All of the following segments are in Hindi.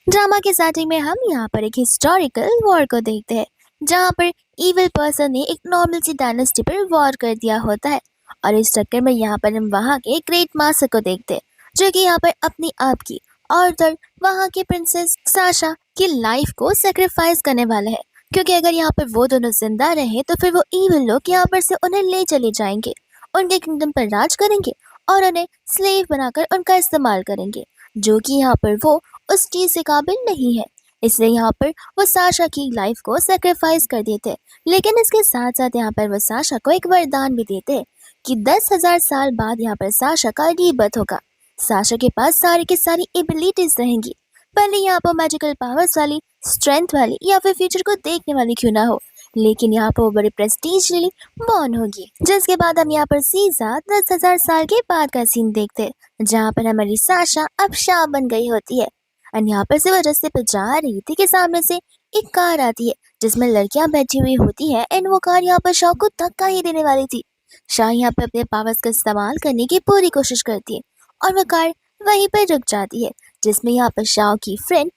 ड्रामा के स्टार्टिंग में हम यहाँ पर एक हिस्टोरिकल वॉर को देखते हैं जहाँ पर इविल पर्सन ने एक नॉर्मल सी डायनेस्टी पर वॉर कर दिया होता है। और इस चक्कर में यहाँ पर हम वहाँ के ग्रेट मास्टर को देखते हैं जो कि यहाँ पर अपनी आप की और उधर वहाँ के प्रिंसेस साशा की लाइफ को सेक्रीफाइस करने वाले हैं, क्योंकि अगर यहाँ पर वो दोनों जिंदा रहे तो फिर वो इविल लोग यहाँ पर से उन्हें ले चले जाएंगे, उनके किंगडम पर राज करेंगे और उन्हें स्लेव बनाकर उनका इस्तेमाल करेंगे, जो कि यहाँ पर वो उस चीज से काबिल नहीं है। इसलिए यहाँ पर वो साशा की लाइफ को सेक्रीफाइस कर देते हैं। लेकिन इसके साथ साथ यहाँ पर वो साशा को एक वरदान भी देते हैं कि 10,000 साल बाद यहाँ पर साशा का रीबर्थ होगा। साशा के पास सारी की सारी एबिलिटीज रहेंगी, भले यहाँ पर मैजिकल पावर्स वाली, स्ट्रेंथ वाली या फिर फ्यूचर को देखने वाली क्यों ना हो, लेकिन यहाँ पर वो बड़े प्रेस्टीजियली बॉर्न होगी। जिसके बाद हम यहाँ पर सीधा 10,000 साल के बाद का सीन देखते हैं जहाँ पर हमारी साशा अब शाह बन गई होती है। और यहाँ पर से वो रास्ते पे जा रही थी कि सामने से एक कार आती है जिसमें लड़कियां बैठी हुई होती है एंड वो कार यहाँ पर शाह को धक्का ही देने वाली थी। शाह यहाँ पे अपने पावर्स का इस्तेमाल करने की पूरी कोशिश करती है और वो कार वहीं पर रुक जाती है, जिसमें यहाँ पर शाह की फ्रेंड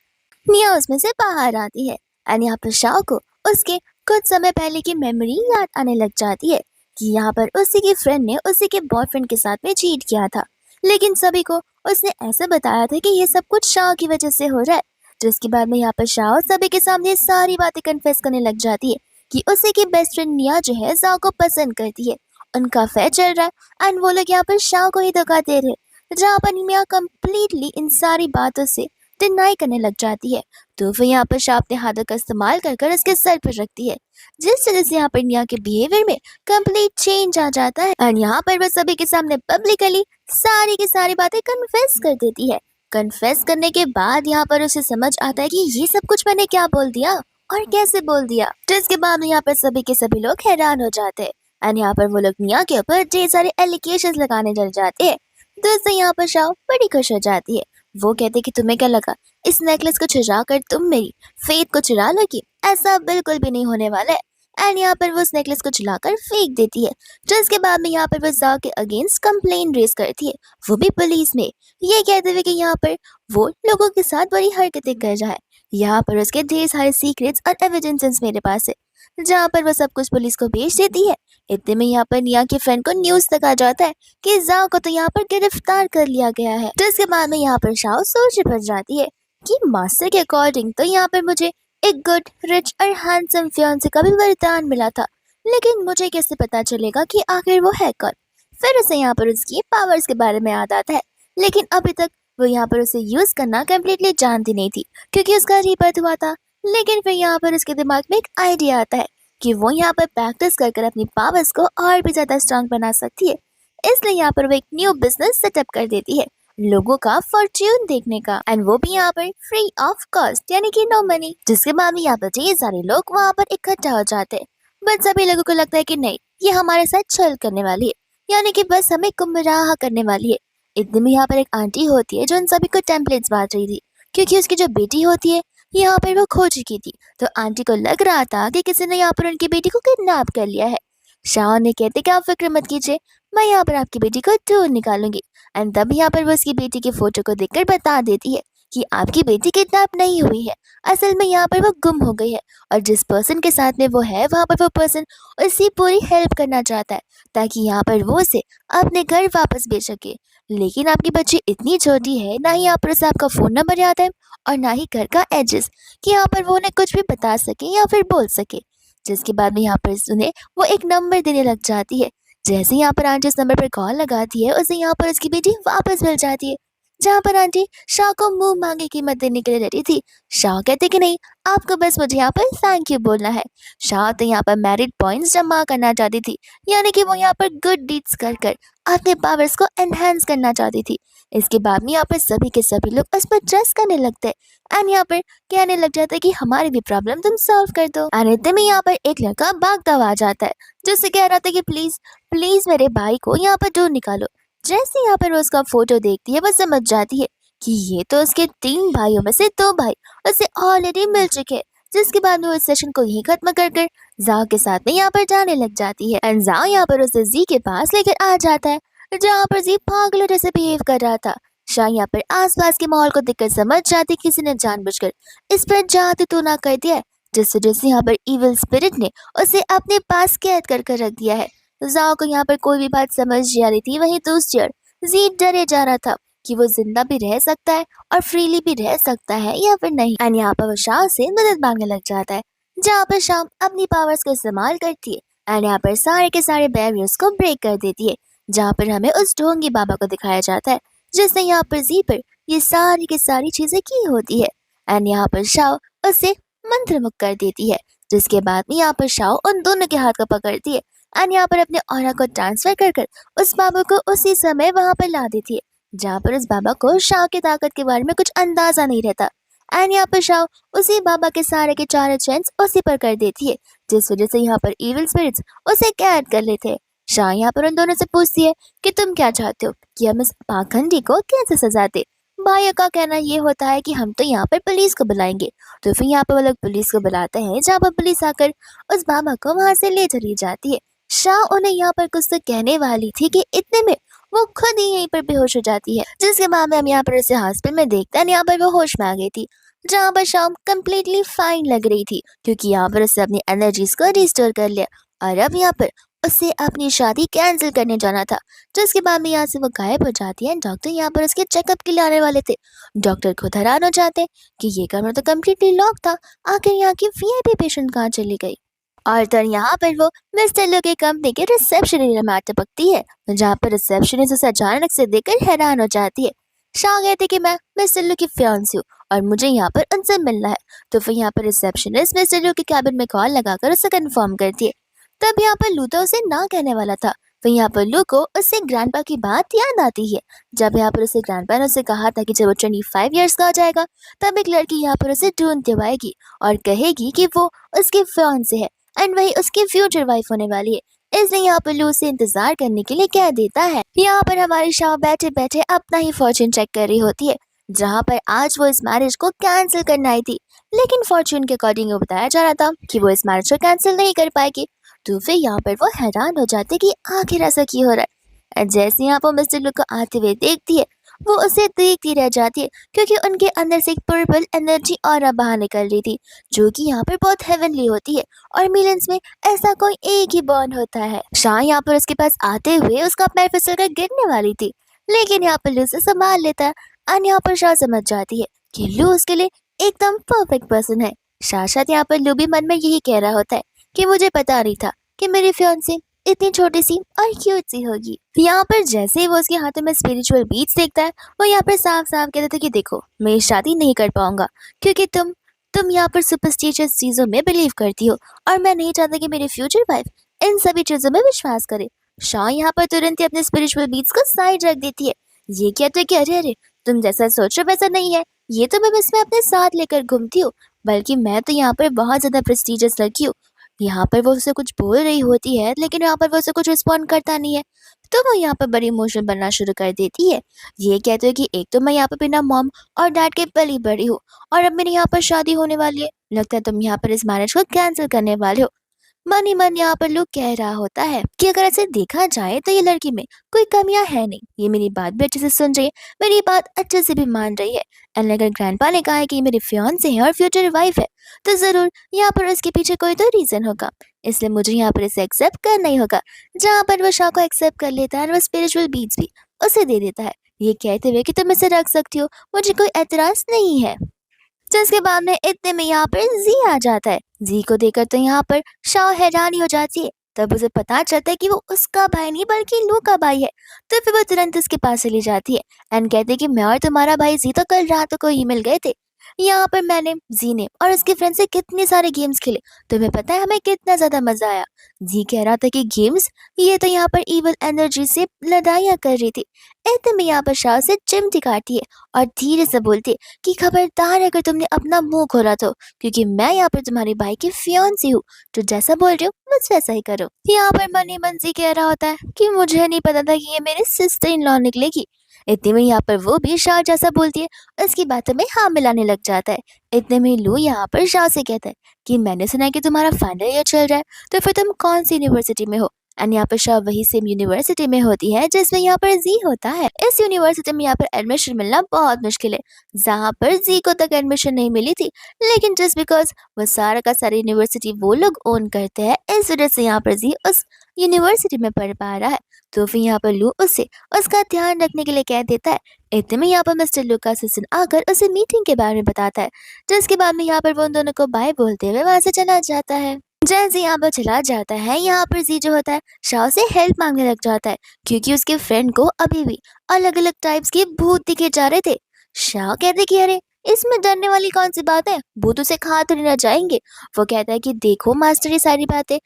निया उसमें से बाहर आती है। एंड यहाँ पर शाह को उसके कुछ समय पहले की मेमोरी याद आने लग जाती है कि यहाँ पर उसी की फ्रेंड ने उसी के बॉयफ्रेंड के साथ में चीट किया था, लेकिन सभी को उसने ऐसे बताया था कि ये सब कुछ शाह की वजह से हो रहा है। जिसके बाद में यहाँ पर शाह सभी के सामने सारी बातें कन्फेस करने लग जाती है कि उसी की बेस्ट फ्रेंड निया जो है शाह को पसंद करती है, उनका अफेयर चल रहा है एंड वो लोग यहाँ पर शाह को ही धोखा दे रहे। जहाँ पर निया कम्प्लीटली इन सारी बातों से डिनाई करने लग जाती है, तो फिर यहाँ पर शाह अपने हाथों का इस्तेमाल कर कर उसके सर पर रखती है, जिस तरह से यहाँ पर निया के बिहेवियर में कंप्लीट चेंज आ जाता है। एंड यहाँ पर वह सभी के सामने पब्लिकली सारी की सारी बातें कन्फेस कर देती है। कन्फेस करने के बाद यहाँ पर उसे समझ आता है कि ये सब कुछ मैंने क्या बोल दिया और कैसे बोल दिया। जिसके बाद यहाँ पर सभी के सभी लोग हैरान हो जाते हैं एंड यहाँ पर वो लोग निया के ऊपर ढेर सारे एलिगेशंस लगाने लग जाते हैं। दोस्तों यहाँ पर शाह बड़ी खुश हो जाती है। वो कहते कि तुम्हें क्या लगा इस नेकलेस को चुरा कर तुम मेरी फेथ को चुरा लोगी? ऐसा बिल्कुल भी नहीं होने वाला है। एंड यहाँ पर वो उस नेकलेस को चुराकर फेंक देती है, जिसके बाद में यहाँ पर वो जाओ के अगेंस्ट कंप्लेन रेज करती है, वो भी पुलिस में, ये कहते हुए कि यहाँ पर वो लोगों के साथ बड़ी हरकतें कर रहा है। यहाँ पर उसके ढेर सारे सीक्रेट्स और एविडेंसेस मेरे पास है, जहाँ पर वो सब कुछ पुलिस को भेज देती है। इतने में यहाँ पर निया के फ्रेंड को न्यूज तक आ जाता है कि जाओ को तो यहाँ पर गिरफ्तार कर लिया गया है। जिसके बाद में यहाँ पर शाह सोच पड़ जाती है कि मास्टर के अकॉर्डिंग तो यहाँ पर मुझे एक गुड रिच और हैंडसम फियांसे का भी वरदान मिला था, लेकिन मुझे कैसे पता चलेगा कि आखिर वो है कौन। फिर उसे यहाँ पर उसकी पावर्स के बारे में याद आता है, लेकिन अभी तक वो यहाँ पर उसे यूज करना कम्प्लीटली जानती नहीं थी क्योंकि उसका रीबर्थ हुआ था। लेकिन फिर यहाँ पर उसके दिमाग में एक आइडिया आता है कि वो यहाँ पर प्रैक्टिस कर कर अपनी पावर्स को और भी ज्यादा स्ट्रांग बना सकती है। इसलिए यहाँ पर वो एक न्यू बिजनेस सेटअप कर देती है, लोगों का फॉर्च्यून देखने का, एंड वो भी यहाँ पर फ्री ऑफ कॉस्ट यानी कि नो मनी। जिसके बाद में यहाँ पर ढेर सारे लोग वहाँ पर इकट्ठा हो जाते हैं, बट सभी लोगों को लगता है कि नहीं, ये हमारे साथ छल करने वाली है, यानी कि बस हमें गुमराह करने वाली है। इतने में यहाँ पर एक आंटी होती है जो उन सभी को टेम्पलेट्स बांट रही थी, क्योंकि उसकी जो बेटी होती है यहाँ पर वो खो चुकी थी। तो आंटी को लग रहा था कि किसी ने यहाँ पर उनकी बेटी को किडनैप कर लिया है। शाह ने कहते कि आप फिक्र मत कीजिए, मैं यहाँ पर आपकी बेटी को ढूंढ निकालूंगी। एंड तब यहाँ पर वो उसकी बेटी की फोटो को देखकर बता देती है कि आपकी बेटी किडनैप नहीं हुई है, असल में यहाँ पर वो गुम हो गई है, और जिस पर्सन के साथ में वो है वहाँ पर वो पर्सन उसकी पूरी हेल्प करना चाहता है ताकि यहाँ पर वो उसे अपने घर वापस भेज सके। लेकिन आपकी बच्ची इतनी छोटी है, ना ही यहाँ पर उसे आपका फोन नंबर याद है और ना ही घर का एड्रेस कि यहाँ पर वो उन्हें कुछ भी बता सके या फिर बोल सके। जिसके बाद में यहाँ पर उन्हें वो एक नंबर देने लग जाती है। जैसे यहाँ पर आंटी उस नंबर पर कॉल लगाती है, उसे यहाँ पर उसकी बेटी वापस मिल जाती है, जहाँ पर आंटी शाह को मुंह मांगे कीमत देने के लिए रेडी थी। शाह कहते कि नहीं, आपको बस मुझे यहाँ पर थैंक यू बोलना है। शाह तो यहाँ पर मैरिट पॉइंट्स जमा करना चाहती थी, यानी कि वो यहाँ पर गुड डीड्स कर कर अपने पावर्स को एनहांस करना चाहती थी। इसके बाद में यहाँ पर सभी के सभी लोग उस पर ट्रस्ट करने लगते हैं एंड यहाँ पर कहने लग जाता है कि हमारी भी प्रॉब्लम तुम सॉल्व कर दो। एंड इतने में यहाँ पर एक लड़का भागता हुआ आ जाता है, जिससे कह रहा था कि प्लीज प्लीज मेरे भाई को यहाँ पर ढूंढ निकालो। जैसे यहाँ पर वो उसका फोटो देखती है, वो समझ जाती है कि ये तो उसके 3 भाइयों में से 2 भाई उसे ऑलरेडी मिल चुके हैं। जिसके बाद वो इस सेशन को यही खत्म कर कर जाओ के साथ में यहाँ पर जाने लग जाती है एंड जाओ यहाँ पर उसे जी के पास लेकर आ जाता है, जहाँ पर जी पागलों जैसे बिहेव कर रहा था। शाह यहाँ पर आसपास के माहौल को देखकर समझ जाती कि किसी ने जानबूझकर इस पर जादू तो ना कर दिया है, जिस वजह से यहाँ पर इविल स्पिरिट ने उसे अपने पास कैद कर कर रख दिया है। जाओ को यहाँ पर कोई भी बात समझ नहीं आ रही थी। वहीं दूसरी ओर जी डरे जा रहा था कि वो जिंदा भी रह सकता है और फ्रीली भी रह सकता है या फिर नहीं। एंड यहाँ पर वो शाह से मदद मांगने लग जाता है, जहाँ पर शाम अपनी पावर्स का इस्तेमाल करती है एंड यहाँ पर सारे के सारे बैरियर्स को ब्रेक कर देती है, जहाँ पर हमें उस ढोंगी बाबा को दिखाया जाता है जिसने यहाँ पर जी पर ये सारी की सारी चीजें की होती है। एंड यहाँ पर शाह उसे मंत्रमुग्ध कर देती है, जिसके बाद में यहाँ पर शाह उन दोनों के हाथ को पकड़ती है एंड यहाँ पर अपने ऑरा को ट्रांसफर कर कर उस बाबा को उसी समय वहां पर ला देती है, जहाँ पर उस बाबा को शाह की ताकत के बारे में कुछ अंदाजा नहीं रहता। एंड यहाँ पर शाह उसी बाबा के सारे के चारों चेंज उसी पर कर देती है, जिस वजह से यहाँ पर इविल स्पिरिट्स उसे कैद कर लेते हैं। शाह यहाँ पर उन दोनों से पूछती है कि तुम क्या चाहते हो कि हम इस पाखंडी को कैसे सजा दे। भाइयों का कहना ये होता है कि हम तो यहाँ पर पुलिस को बुलाएंगे। तो फिर यहाँ पर वो लोग पुलिस को बुलाते हैं, जहाँ पर पुलिस आकर उस बाबा को वहां से ले चली जाती है। शाह उन्हें यहाँ पर कुछ तो कहने वाली थी कि इतने में वो खुद ही यहीं पर बेहोश हो जाती है, जिसके बाद में हम यहाँ पर उसे हॉस्पिटल में देखते हैं। यहाँ पर वो होश में आ गई थी, जहाँ पर शाम कम्प्लीटली फाइन लग रही थी क्योंकि यहाँ पर उसने अपनी एनर्जीज को रिस्टोर कर लिया और अब यहाँ पर उससे अपनी शादी कैंसिल करने जाना था। जिसके बाद में यहाँ से वो गायब हो जाती है। डॉक्टर यहाँ पर उसके चेकअप के लिए आने वाले थे। डॉक्टर खुद हैरान हो जाते हैं कि ये कमरा तो कम्प्लीटली लॉक था, आखिर यहाँ की वीआईपी पेशेंट कहाँ चली गई। और तब यहाँ पर वो मिस्टर लो की कंपनी के रिसेप्शनिस्ट में टपकती है, जहाँ पर रिसेप्शनिस्ट उसे अचानक से देखकर हैरान हो जाती है। शाह कहते कि मैं मिस्टर लो की फियांसी हूँ और मुझे यहाँ पर उनसे मिलना है। तो फिर यहाँ पर रिसेप्शनिस्ट मिस्टर लो के कैबिन में कॉल लगाकर उसे कंफर्म करती है। तब यहाँ पर लू तो उसे ना कहने वाला था। फिर यहाँ पर लू को उससे ग्रैंडपा की बात याद आती है, जब यहाँ पर उसे ग्रैंडपा ने उसे कहा था कि जब वो 25 ईयर्स का हो जाएगा तब एक लड़की यहाँ पर उसे ढूंढते हुए आएगी और कहेगी कि वो उसके फियांसे है एंड वही उसकी फ्यूचर वाइफ होने वाली है। इसलिए यहाँ पर लू से इंतजार करने के लिए कह देता है। यहाँ पर हमारी शाह बैठे बैठे अपना ही फॉर्चून चेक कर रही होती है, जहाँ पर आज वो इस मैरिज को कैंसिल करना आई थी, लेकिन फॉर्चून के अकॉर्डिंग वो बताया जा रहा था कि वो इस मैरिज को कैंसिल नहीं कर पाएगी। तो फिर यहाँ पर वो हैरान हो जाते कि आखिर ऐसा क्यों हो रहा है। जैसे यहाँ पर मिस्टर लू को आते हुए देखती है, वो उसे देखती रह जाती है क्योंकि उनके अंदर से एक पर्पल एनर्जी और बाहर निकल रही थी, जो कि यहाँ पर बहुत हेवनली होती है और मिलियंस में ऐसा कोई एक ही बॉन्ड होता है। शाह यहाँ पर उसके पास आते हुए उसका पैर फिसल कर गिरने वाली थी, लेकिन यहाँ पर लू से संभाल लेता है और यहाँ पर शाह समझ जाती है कि लू उसके लिए एकदम परफेक्ट पर्सन है। शायद यहाँ पर लू भी मन में यही कह रहा होता है कि मुझे पता नहीं था कि मेरी फियांसे इतनी छोटी सी और क्यूट सी होगी। यहाँ पर जैसे ही वो उसके हाथों में स्पिरिचुअल बीट्स देखता है, वो यहाँ पर साफ साफ कहता था कि देखो मैं शादी नहीं कर पाऊंगा क्योंकि तुम यहाँ पर सुपरस्टिशियस चीजों में बिलीव करती हो और मैं नहीं चाहता कि मेरी फ्यूचर वाइफ इन सभी चीजों में विश्वास करे। शाह यहाँ पर तुरंत ही अपने स्पिरिचुअल बीट्स को साइड रख देती है। ये कहते कि अरे अरे तुम जैसा सोच रहे वैसा नहीं है, ये तो मैं बस में अपने साथ लेकर घूमती हूँ, बल्कि मैं तो यहाँ पर बहुत ज्यादा प्रेस्टिजियस लड़की हूँ। यहाँ पर वो उसे कुछ बोल रही होती है, लेकिन यहाँ पर वो उसे कुछ रिस्पॉन्ड करता नहीं है। तो वो यहाँ पर बड़ी इमोशनल बनना शुरू कर देती है। ये कहते हैं कि एक तो मैं यहाँ पर बिना मॉम और डैड के पली बड़ी हूँ और अब मेरी यहाँ पर शादी होने वाली है, लगता है तुम यहाँ पर इस मैरिज को कैंसिल करने वाले हो। मन ही मन यहाँ पर लोग कह रहा होता है कि अगर ऐसे देखा जाए तो ये लड़की में कोई कमियां है नहीं, ये मेरी बात भी अच्छे से सुन रही है, मेरी बात अच्छे से भी मान रही है। एंड अगर ग्रैंडपा ने कहा है कि ये मेरी फियांसे है और फ्यूचर वाइफ है, तो जरूर यहाँ पर उसके पीछे कोई तो रीजन होगा, इसलिए मुझे यहाँ पर इसे एक्सेप्ट करना ही होगा। जहाँ पर वो शाह को एक्सेप्ट कर लेता है और वो स्पिरिचुअल बीट्स भी उसे दे देता है, ये कहते हुए कि तुम इसे रख सकती हो, मुझे कोई एतराज नहीं है। जिसके बाद में इतने में यहाँ पर जी आ जाता है। जी को देखकर तो यहाँ पर शाह हैरानी हो जाती है। तब उसे पता चलता है कि वो उसका भाई नहीं बल्कि लू का भाई है। तो फिर वो तुरंत उसके पास चली जाती है एंड कहती है कि मैं और तुम्हारा भाई जी तो कल रात को ही मिल गए थे। यहाँ पर मैंने जी ने और उसके फ्रेंड से कितने सारे गेम्स खेले, तुम्हें पता है हमें कितना ज्यादा मजा आया। जी कह रहा था कि गेम्स, ये तो यहाँ पर इवल एनर्जी से लड़ाइयाँ कर रही थी। इतने में यहाँ पर शाह से चिमटी काटती है और धीरे से बोलती है कि खबरदार अगर तुमने अपना मुंह खोला तो, क्योंकि मैं यहाँ पर तुम्हारे भाई की फियांसी हूँ, तो जैसा बोल रही हो बस वैसा ही करो। यहाँ पर मन ही मन जी कह रहा होता है कि मुझे नहीं पता था कि ये मेरी सिस्टर इन लॉ निकलेगी। इतने में यहाँ पर वो भी शाह जैसा बोलती है, उसकी बातों में हाँ मिलाने लग जाता है। इतने में लू यहाँ पर शाह से कहता है कि मैंने सुना है कि तुम्हारा फाइनल ईयर चल रहा है, तो फिर तुम कौन सी यूनिवर्सिटी में हो एंड यहाँ पर शाह वही सेम यूनिवर्सिटी में होती है जिसमें यहाँ पर जी होता है। इस यूनिवर्सिटी में यहाँ पर एडमिशन मिलना बहुत मुश्किल है, जहाँ पर जी को तक एडमिशन नहीं मिली थी, लेकिन जस्ट बिकॉज वो सारा का सारी यूनिवर्सिटी वो लोग ओन करते हैं, इस वजह से यहाँ पर जी उस यूनिवर्सिटी में पढ़ पा रहा है। तो फिर यहाँ पर लू उससे उसका ध्यान रखने के लिए कह देता है। इतने में यहाँ पर मिस्टर लू का असिस्टेंट आकर उसे मीटिंग के बारे में बताता है, जिसके बाद में यहाँ पर वो उन दोनों को बाय बोलते हुए वहां से चला जाता है। जैसे यहाँ पर चला जाता है, यहाँ पर जी जो होता है शाह से हेल्प मांगने लग जाता है, क्योंकि उसके फ्रेंड को अभी भी अलग अलग टाइप्स के भूत दिखे जा रहे थे। शाह कहते कि अरे इसमें डरने वाली कौन सी बात है, भूत उसे खा तो नहीं ना जाएंगे। वो कहता है कि देखो मास्टर, ये सारी बातें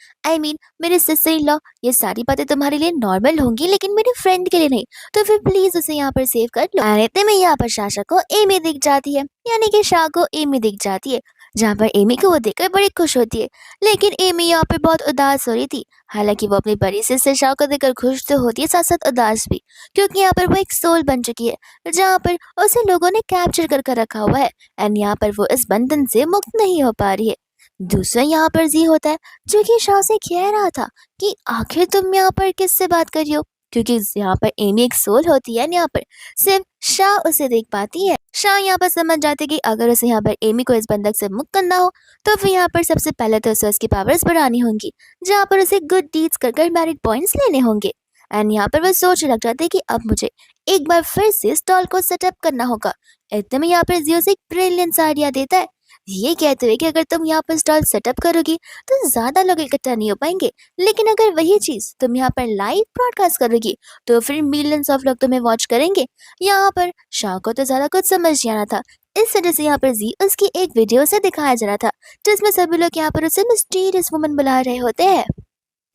मेरे सिस्टर इन लॉ, ये सारी बातें तुम्हारे लिए नॉर्मल होंगी लेकिन मेरे फ्रेंड के लिए नहीं, तो फिर प्लीज उसे यहाँ पर सेव कर लो। और इतने में यहाँ पर शाशा को एमी दिख जाती है, यानी कि शाह को एमी दिख जाती है, जहाँ पर एमी को वो देखकर बड़ी खुश होती है। लेकिन एमी यहाँ पर बहुत उदास हो रही थी। हालांकि वो अपनी बड़ी सिस्टर शाह को देखकर खुश तो होती है, साथ साथ उदास भी, क्योंकि यहाँ पर वो एक सोल बन चुकी है जहाँ पर उसे लोगों ने कैप्चर कर रखा हुआ है, एंड यहाँ पर वो इस बंधन से मुक्त नहीं हो पा रही है। दूसरा यहाँ पर जी होता है, जो कि शाह से कह रहा था कि आखिर तुम यहाँ पर किससे बात कर रही हो, क्योंकि यहाँ पर एमी एक सोल होती है, यहाँ पर सिर्फ शाह उसे देख पाती है। शाह यहाँ पर समझ जाते कि अगर उसे यहाँ पर एमी को इस बंधक से मुक्त करना हो, तो फिर यहाँ पर सबसे पहले तो उसे उसकी पावर्स बढ़ानी होंगी, जहाँ पर उसे गुड डीड्स कर मेरिट पॉइंट्स लेने होंगे। एंड यहाँ पर वह सोचने लग जाते कि अब मुझे एक बार फिर से स्टॉल को सेटअप करना होगा। इतने में यहाँ पर जियो से एक ब्रिलियंट आइडिया देता है, ये कहते हुए कि अगर तुम यहाँ पर स्टॉल सेटअप करोगी तो ज्यादा लोग इकट्ठा नहीं हो पाएंगे, लेकिन अगर वही चीज तुम यहाँ पर लाइव ब्रॉडकास्ट करोगी तो फिर मिलियंस ऑफ लोग तुम्हें वॉच करेंगे। यहाँ पर शाह को तो ज्यादा कुछ समझ नहीं आना था, इस वजह से यहाँ पर जी उसकी एक वीडियो से दिखाया जा रहा था, जिसमें सभी लोग यहाँ पर उसे मिस्टीरियस वुमन बुला रहे होते हैं।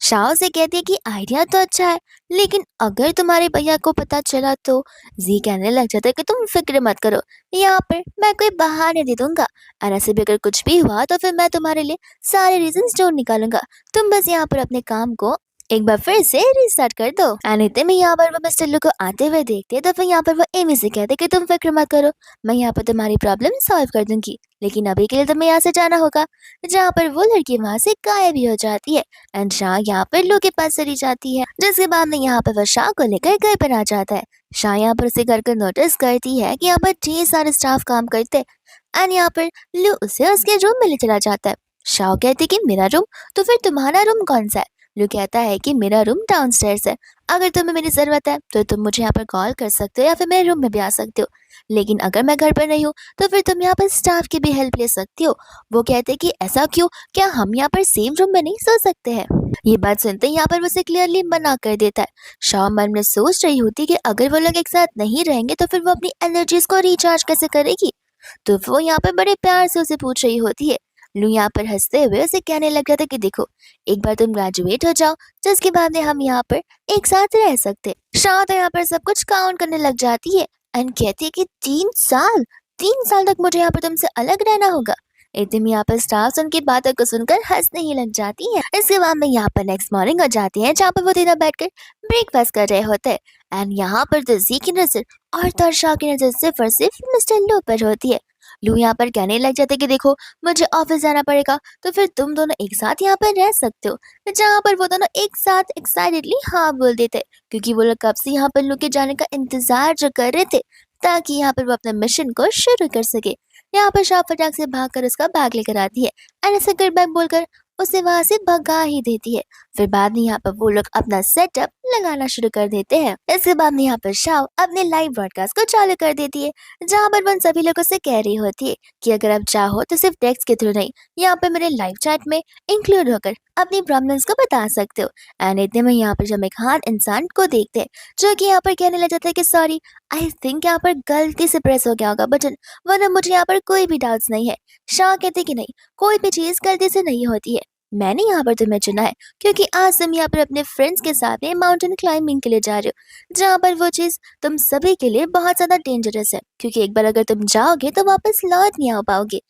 शाह से कहती है कि आइडिया तो अच्छा है, लेकिन अगर तुम्हारे भैया को पता चला तो। जी कहने लग जाता है कि तुम फिक्र मत करो, यहाँ पर मैं कोई बहाने दे दूंगा, और ऐसे भी अगर कुछ भी हुआ तो फिर मैं तुम्हारे लिए सारे रीजंस ढूंढ निकालूंगा। तुम बस यहाँ पर अपने काम को एक बार फिर से रिस्टार्ट कर दो। एंड इतने में यहाँ पर वो मिस्टर लू को आते हुए देखते हैं, तो फिर यहाँ पर वो एमी से कहते कि तुम फिक्र मत करो, मैं यहाँ पर तुम्हारी प्रॉब्लम सॉल्व कर दूंगी, लेकिन अभी के लिए तुम्हें यहाँ से जाना होगा। जहाँ पर वो लड़की वहां से गायब भी हो जाती है, एंड शाह यहाँ पर लू के पास चली जाती है, जिसके बाद में यहाँ पर वो शाह को लेकर घर पर आ जाता है। शाह यहाँ पर उसे घर को नोटिस करती है कि यहाँ पर ढेर सारे स्टाफ काम करते, एंड यहाँ पर लू उसे उसके रूम में ले चला जाता है। शाह कहती कि मेरा रूम, तो फिर तुम्हारा रूम कौन सा है? लू कहता है कि मेरा रूम डाउनस्टेयर्स है, अगर तुम्हें मेरी जरूरत है तो तुम मुझे यहाँ पर कॉल कर सकते हो या फिर मेरे रूम में भी आ सकते हो, लेकिन अगर मैं घर पर नहीं हूँ तो फिर तुम यहाँ पर स्टाफ की भी हेल्प ले सकती हो। वो कहते हैं कि ऐसा क्यों, क्या हम यहाँ पर सेम रूम में नहीं सो सकते हैं? ये बात सुनते ही यहाँ पर उसे क्लियरली मना कर देता है। शाह मन में सोच रही होती कि अगर वो लोग एक साथ नहीं रहेंगे तो फिर वो अपनी एनर्जीज को रिचार्ज कैसे करेगी, तो वो यहाँ पर बड़े प्यार से उसे पूछ रही होती है। लू यहाँ पर हंसते हुए उसे कहने लग जाता कि देखो, एक बार तुम ग्रेजुएट हो जाओ, जिसके बाद में हम यहाँ पर एक साथ रह सकते। शाह तो यहाँ पर सब कुछ काउंट करने लग जाती है एंड कहती है कि 3 साल, 3 साल तक मुझे यहाँ पर तुमसे अलग रहना होगा। इतने में यहाँ पर स्टाफ उनकी बातों को सुनकर हंसने ही लग जाती है। इसके बाद में यहाँ पर नेक्स्ट मॉर्निंग हो जाती है, जहाँ पर वो तीनों बैठकर ब्रेकफास्ट कर रहे होते हैं, एंड यहाँ पर तो जी की नजर और तर्शा की नजर सिर्फ और सिर्फ मिस्टर लू पर होती है। लू यहाँ पर कहने लग जाते कि देखो, मुझे ऑफिस जाना पड़ेगा, तो फिर तुम दोनों एक साथ यहाँ पर रह सकते हो। जहाँ पर वो दोनों एक साथ एक्साइटेडली हाँ बोल देते, क्योंकि वो लोग कब से यहाँ पर लू के जाने का इंतजार जो कर रहे थे, ताकि यहाँ पर वो अपने मिशन को शुरू कर सके। यहाँ पर शाह फटाक से भागकर उसका बैग लेकर आती है, एंड ऐसे गुड बाय बोलकर उसे वहां से भगा ही देती है। फिर बाद में यहाँ पर वो लोग अपना सेटअप लगाना शुरू कर देते हैं। इसके बाद में यहाँ पर शाह अपने लाइव ब्रॉडकास्ट को चालू कर देती है, जहाँ पर वो सभी लोगों से कह रही होती है कि अगर आप चाहो तो सिर्फ टेक्स्ट के थ्रू नहीं, यहाँ पर मेरे लाइव चैट में इंक्लूड होकर अपनी प्रॉब्लम्स को बता सकते हो। एंड इतने में यहाँ पर जब एक खान इंसान को देखते हैं, जो कि यहाँ पर कहने लग जाता है कि सॉरी, आई थिंक यहाँ पर गलती से प्रेस हो गया होगा बटन, वरना मुझे यहाँ पर कोई भी डाउट्स नहीं है। शाह कहते कि नहीं, कोई भी चीज गलती से नहीं होती है, मैंने यहाँ पर तुम्हें चुना है क्योंकि आज तुम यहाँ पर अपने फ्रेंड्स के साथ में माउंटेन क्लाइंबिंग के लिए जा रहे हो, जहाँ पर वो चीज तुम सभी के लिए बहुत ज्यादा डेंजरस है, क्योंकि एक बार अगर तुम जाओगे तो वापस लौट नहीं आ पाओगे।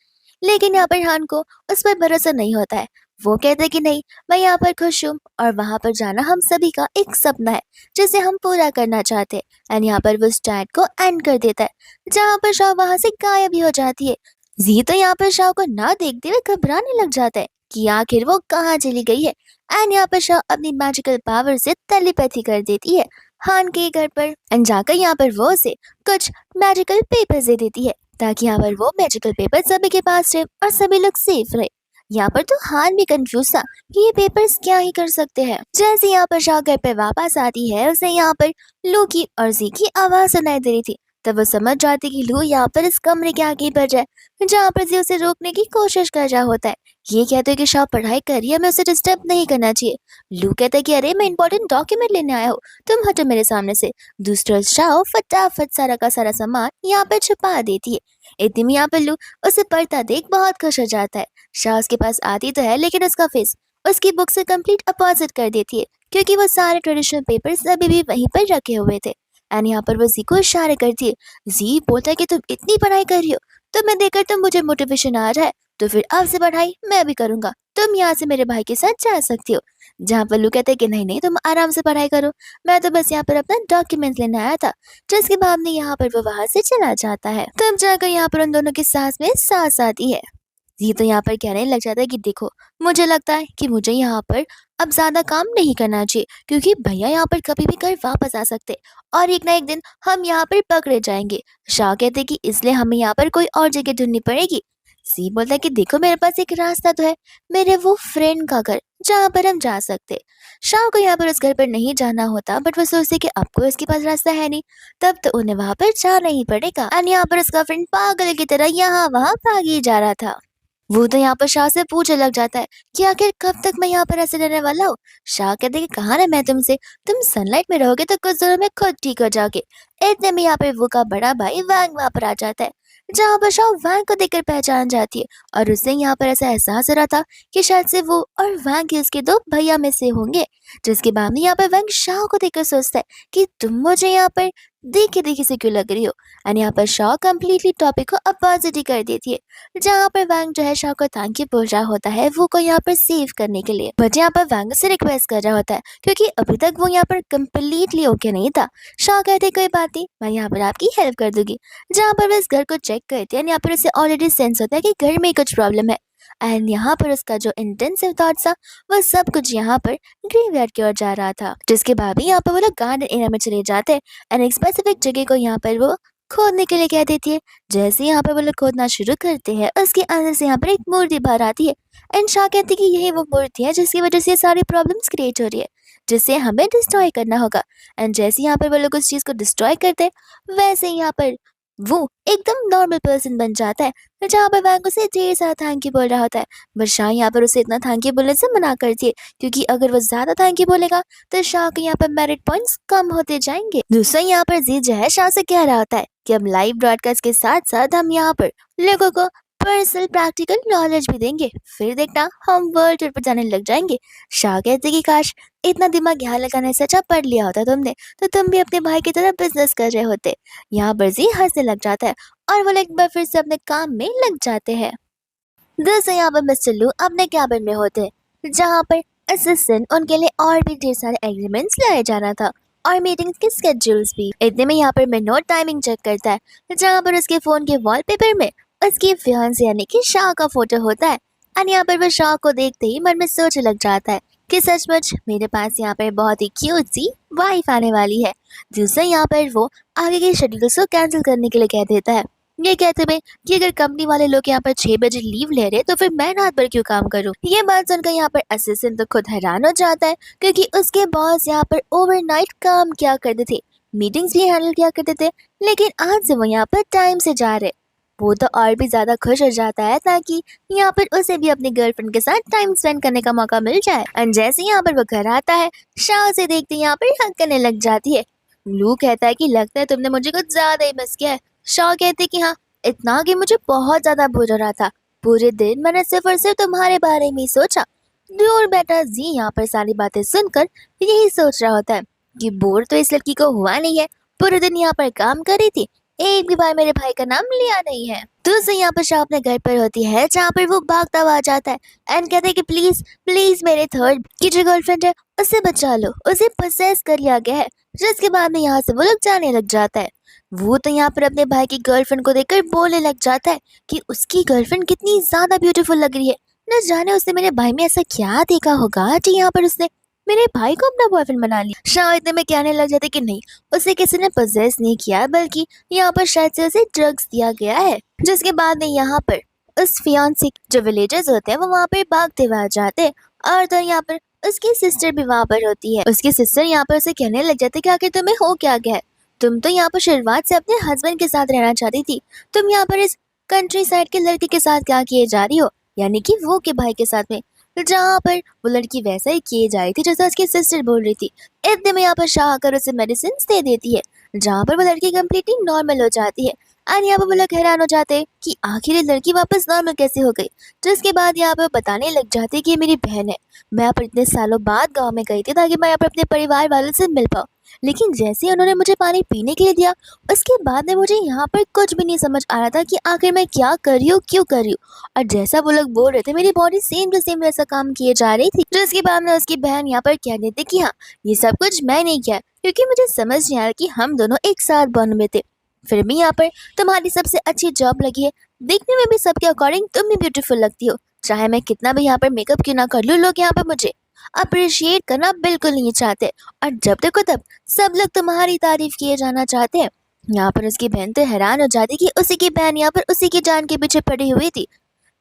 लेकिन यहाँ पर हान को उस पर भरोसा नहीं होता है। वो कहते कि नहीं, मैं यहाँ पर खुश हूँ और वहां पर जाना हम सभी का एक सपना है जिसे हम पूरा करना चाहते हैं। एंड यहाँ पर वो चैट को एंड कर देता है, जहाँ पर शाह वहां से गायब भी हो जाती है। जी तो यहाँ पर शाह को ना देखते हुए घबराने लग जाता है, कि आखिर वो कहाँ चली गई है। एंड यहाँ पर शाह अपनी मैजिकल पावर से टेलीपैथी कर देती है हान के घर पर एंड जाकर यहाँ पर वो उसे कुछ मैजिकल पेपर्स दे देती है ताकि यहाँ पर वो मैजिकल पेपर सभी के पास रहे और सभी लोग सेफ रहे। यहाँ पर तो हान भी कंफ्यूज था कि ये पेपर्स क्या ही कर सकते हैं। जैसे यहाँ पर शाह घर पे वापस आती है उसे यहाँ पर लू की और जी की आवाज सुनाई दे रही थी। तब वो समझ जाती कि लू यहाँ पर इस कमरे के आगे बढ़ जाए जहाँ पर जी उसे रोकने की कोशिश कर रहा होता है। ये कहते हैं कि शाह पढ़ाई कर रही है, हमें उसे डिस्टर्ब नहीं करना चाहिए। लू कहता है कि अरे मैं इंपॉर्टेंट डॉक्यूमेंट लेने आया हूँ, तुम हटो मेरे सामने से। दूसरा शाह फटाफट सारा का सारा सामान यहाँ पर छुपा देती है। इतनी में यहाँ पर लू उसे पढ़ता देख बहुत खुश हो जाता है। शाह उसके पास आती तो है लेकिन उसका फेस उसकी बुक से कंप्लीट अपोजिट कर देती है क्योंकि वो सारे ट्रेडिशनल पेपर्स अभी भी वहीं पर रखे हुए थे। एंड यहाँ पर वो जी को इशारे करती है। जी बोलता है कि तुम इतनी पढ़ाई कर रही हो, तुम्हें देखकर तो मुझे मोटिवेशन आ रहा है, तो फिर अब से पढ़ाई मैं भी करूंगा, तुम यहाँ से मेरे भाई के साथ जा सकती हो। जहाँ पर लू कहते हैं कि नहीं नहीं तुम आराम से पढ़ाई करो, मैं तो बस यहाँ पर अपना डॉक्यूमेंट लेने आया था। जिसके बाद में यहाँ पर वो वहां से चला जाता है। तब जाकर यहाँ पर उन दोनों की सांस में सांस आती है। ये तो यहाँ पर कहने लग जाता है कि देखो मुझे लगता है कि मुझे यहाँ पर अब ज्यादा काम नहीं करना चाहिए क्योंकि भैया यहाँ पर कभी भी घर वापस आ सकते और एक ना एक दिन हम यहाँ पर पकड़े जाएंगे। शाह कहते कि इसलिए हमें यहाँ पर कोई और जगह ढूंढनी पड़ेगी। सी बोलता है कि देखो मेरे पास एक रास्ता तो है, मेरे वो फ्रेंड का घर जहाँ पर हम जा सकते। शाह को यहाँ पर उस घर पर नहीं जाना होता बट वो सोचते कि अब कोई उसके पास रास्ता है नहीं, तब तो उन्हें वहां पर जाना ही पड़ेगा। और यहाँ पर उसका फ्रेंड पागल की तरह यहाँ वहां भागी जा रहा था। वो तो यहाँ पर शाह से पूछने लग जाता है कि आखिर कब तक मैं यहाँ पर ऐसे रहने वाला हूँ। शाह कहते हैं कि कहा ना मैं तुमसे, तुम सनलाइट में रहोगे तो कुछ दिनों में खुद ठीक हो जाओगे। इतने में यहाँ पे वो का बड़ा भाई वैंग वहां पर आ जाता है। जहाँ पर शाह वैंग को देखकर पहचान जाती है और उसे यहाँ पर ऐसा एहसास हो रहा था कि शायद से वो और वैंग ही उसके दो भैया में से होंगे। जिसके बाद में यहाँ पर वैंग शाह को देखकर सोचता है कि तुम मुझे यहाँ पर देखे देखे से क्यों लग रही हो। एंड यहाँ पर शाह कम्प्लीटली टॉपिक को अपोजिट ही कर देती है। जहाँ पर वैंग जो है शाह को थैंक यू बोल रहा होता है वो को यहाँ पर सेव करने के लिए, बट यहाँ पर वैंग से रिक्वेस्ट कर रहा होता है क्योंकि अभी तक वो यहाँ पर कम्प्लीटली ओके नहीं था। शाह कहते कोई बात नहीं, मैं यहाँ पर आपकी हेल्प कर दूंगी। जहाँ पर वो इस घर को चेक करते हैं यहाँ पर उसे ऑलरेडी सेंस होता है कि घर में कुछ प्रॉब्लम है। एंड यहाँ पर उसका जो इंटेंसिव थॉट था वो सब कुछ यहाँ पर ग्रेवयार्ड की ओर जा रहा था। जिसके बाद भी यहाँ पर वो लोग गार्डन एरिया में चले जाते हैं एंड एक स्पेसिफिक जगह को यहाँ पर वो खोदने के लिए कह देती है। जैसे यहाँ पर वो लोग खोदना शुरू करते हैं उसके अंदर से यहाँ पर एक मूर्ति बाहर आती है एंड शाह कहती है कि यही वो मूर्ति है जिसकी वजह से ये सारी प्रॉब्लम्स क्रिएट हो रही है, जिसे हमें डिस्ट्रॉय करना होगा। एंड जैसे यहाँ पर वो लोग उस चीज को डिस्ट्रॉय करते हैं वैसे ही यहाँ पर वो एकदम नॉर्मल पर्सन बन जाता है। जहाँ पर वैंग उसे ढेर सारा थैंक यू बोल रहा होता है बट शाह यहाँ पर उसे इतना थैंक यू बोलने से मना करती है क्योंकि अगर वो ज्यादा थैंक यू बोलेगा तो शाह के यहाँ पर मेरिट पॉइंट्स कम होते जाएंगे। दूसरा यहाँ पर जी जो है शाह से कह रहा होता है कि अब लाइव ब्रॉडकास्ट के साथ साथ हम यहाँ पर लोगों को पर्सनल प्रैक्टिकल नॉलेज भी देंगे, फिर देखना हम वर्ल्ड टूर पर जाने लग जाएंगे। शाह कहते कि काश इतना दिमाग यहाँ लगाने से अच्छा पढ़ लिया होता तुमने, तो तुम भी अपने भाई की तरह बिजनेस कर रहे होते। यहाँ पर जी हंसने लग जाता है और वो लोग एक बार फिर से अपने काम में लग जाते हैं। दूसरे यहाँ पर मिस्टर लू अपने कैबिन में होते हैं जहाँ पर असिस्टेंट उनके लिए और भी ढेर सारे एग्रीमेंट्स लाए जाना था और मीटिंग्स के स्केड्यूल्स भी। इतने में यहाँ पर मिनोट टाइमिंग चेक करता है जहाँ पर उसके फोन के वॉलपेपर में उसकी फियांसे यानी कि शाह का फोटो होता है। और यहाँ पर वो शाह को देखते ही मन में सोचने लग जाता है कि सचमुच मेरे पास यहाँ पर बहुत ही क्यूट सी वाइफ आने वाली है। दूसरा यहाँ पर वो आगे के शेड्यूल्स को कैंसिल करने के लिए कह देता है, ये कहते हुए कि अगर कंपनी वाले लोग यहाँ पर 6 बजे लीव ले रहे तो फिर मैं रात भर क्यों काम करूँ। ये बात सुनकर यहाँ पर असिस्टेंट तो खुद हैरान हो जाता है क्योंकि उसके बॉस यहाँ पर ओवरनाइट काम किया करते थे, मीटिंग्स भी हैंडल किया करते थे, लेकिन आज से वो यहाँ पर टाइम से जा रहे। वो तो और भी ज्यादा खुश हो जाता है ताकि यहाँ पर उसे भी अपनी गर्लफ्रेंड के साथ टाइम स्पेंड करने का मौका मिल जाए। और जैसे यहाँ पर वो घर आता है शाह से देखते यहाँ पर हक करने लग जाती है। लू कहता है कि लगता है तुमने मुझे कुछ ज्यादा ही मिस किया है। शाह कहते कि हाँ, इतना कि मुझे बहुत ज्यादा बोर हो रहा था, पूरे दिन मैंने सिर्फ और सिर्फ तुम्हारे बारे में ही सोचा। दूर बेटा जी यहाँ पर सारी बातें सुनकर यही सोच रहा होता है कि बोर तो इस लड़की को हुआ नहीं है, पूरे दिन यहाँ पर काम कर रही थी, एक भी बार मेरे भाई का नाम लिया नहीं है। दूसरे यहाँ पर शाह अपने घर पर होती है जहाँ पर वो भागता हुआ आ जाता है एंड कहते हैं कि प्लीज प्लीज मेरे थर्ड की जो गर्लफ्रेंड है उसे बचा लो, उसे पोसेस कर लिया गया है। जिसके बाद में यहाँ से वो लोग जाने लग जाता है। वो तो यहाँ पर अपने भाई की गर्लफ्रेंड को देखकर बोलने लग जाता है कि उसकी गर्लफ्रेंड कितनी ज्यादा ब्यूटीफुल लग रही है, न जाने उसने मेरे भाई में ऐसा क्या देखा होगा कि यहाँ पर उसने मेरे भाई को अपना बॉयफ्रेंड बना लिया। शायद इतने में कहने लग जाते कि नहीं, उसे किसी ने पोजेस नहीं किया, बल्कि यहाँ पर शायद से उसे ड्रग्स दिया गया है। जिसके बाद में यहाँ पर उस फियांसी जो विलेजर्स होते हैं वो वहाँ पे भागते हुए आ जाते हैं। और तो यहाँ पर उसकी सिस्टर भी वहाँ पर होती है। उसकी सिस्टर यहाँ पर उसे कहने लग जाती है कि आखिर तुम्हें हो क्या गया है, तुम तो यहाँ पर शुरुआत से अपने हस्बैंड के साथ रहना चाहती थी, तुम यहाँ पर इस कंट्री साइड के लड़के के साथ क्या किए जा रही हो, यानी कि वो के भाई के साथ में। जहाँ पर वो लड़की वैसा ही किए जा रही थी जैसा उसकी सिस्टर बोल रही थी। इतने में यहाँ पर शाह आकर उसे मेडिसिन दे देती है, जहाँ पर वो लड़की कम्प्लीटली नॉर्मल हो जाती है। और यहाँ पर वो लोग हैरान हो जाते हैं कि आखिर ये लड़की वापस नॉर्मल कैसे हो गई। जिसके बाद यहाँ पर बताने लग जाते हैं कि ये मेरी बहन है, मैं यहाँ पर इतने सालों बाद गाँव में गई थी ताकि मैं यहाँ पर अपने परिवार वालों से मिल पाऊँ, लेकिन जैसे ही उन्होंने मुझे पानी पीने के लिए दिया, उसके बाद में मुझे यहाँ पर कुछ भी नहीं समझ आ रहा था कि आखिर मैं क्या कर रही हूँ, क्यों कर रही हूँ। और जैसा वो लोग बोल रहे थे मेरी बॉडी सेम टू सेम वैसा काम किए जा रही थी। जिसके बाद में उसकी बहन यहाँ पर कह देती कि हाँ, ये सब कुछ मैं नहीं किया, क्योंकि मुझे समझ नहीं आया कि हम दोनों एक साथ बॉन्ड में थे। फिर भी यहाँ पर तुम्हारी सबसे अच्छी जॉब लगी है, दिखने में भी सबके अकॉर्डिंग तुम भी ब्यूटीफुल लगती हो। चाहे मैं कितना भी यहाँ पर मेकअप क्यों ना कर लूँ, लोग यहाँ पर मुझे अप्रिशिएट करना बिल्कुल नहीं चाहते। और जब देखो तब सब लोग तुम्हारी तारीफ किए जाना चाहते हैं। यहाँ पर उसकी बहन तो हैरान हो जाती कि उसी की बहन यहाँ पर उसी की जान के पीछे पड़ी हुई थी।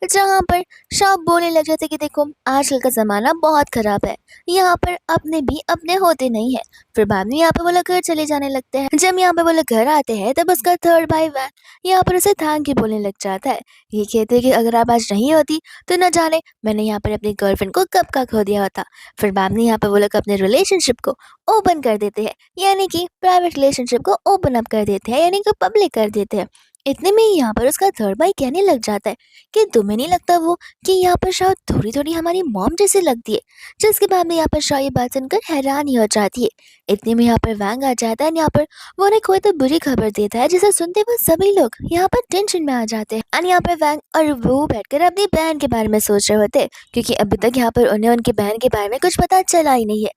जहाँ पर सब बोलने लग जाते कि देखो आजकल का ज़माना बहुत ख़राब है, यहाँ पर अपने भी अपने होते नहीं है। फिर बाद में यहाँ पे वो लोग घर चले जाने लगते हैं। जब यहाँ पे वो लोग घर आते हैं तब उसका थर्ड भाई वह यहाँ पर उसे थैंक यू बोलने लग जाता है। ये कहते हैं कि अगर आप आज नहीं होती तो न जाने मैंने यहाँ पर अपनी गर्लफ्रेंड को कब का खो दिया होता। फिर बाद में यहाँ पर वो लोग अपने रिलेशनशिप को ओपन कर देते हैं, यानी कि प्राइवेट रिलेशनशिप को ओपन अप कर देते हैं, यानी कि पब्लिक कर देते हैं। इतने में ही यहाँ पर उसका थर्ड भाई कहने लग जाता है कि तुम्हें नहीं लगता वो कि यहाँ पर शायद थोड़ी थोड़ी हमारी मॉम जैसी लगती है। जिसके बाद में यहाँ पर शाह ये बात सुनकर हैरान ही हो जाती है। इतने में यहाँ पर वैंग आ जाता है, यहाँ पर वो उन्हें कोई तो बुरी खबर देता है, जिसे सुनते हुए सभी लोग यहाँ पर टेंशन में आ जाते हैं। और यहाँ पर वैंग और वो बैठकर अपनी बहन के बारे में सोच रहे होते हैं, क्योंकि अभी तक यहाँ पर उन्हें उनकी बहन के बारे में कुछ पता चला ही नहीं है।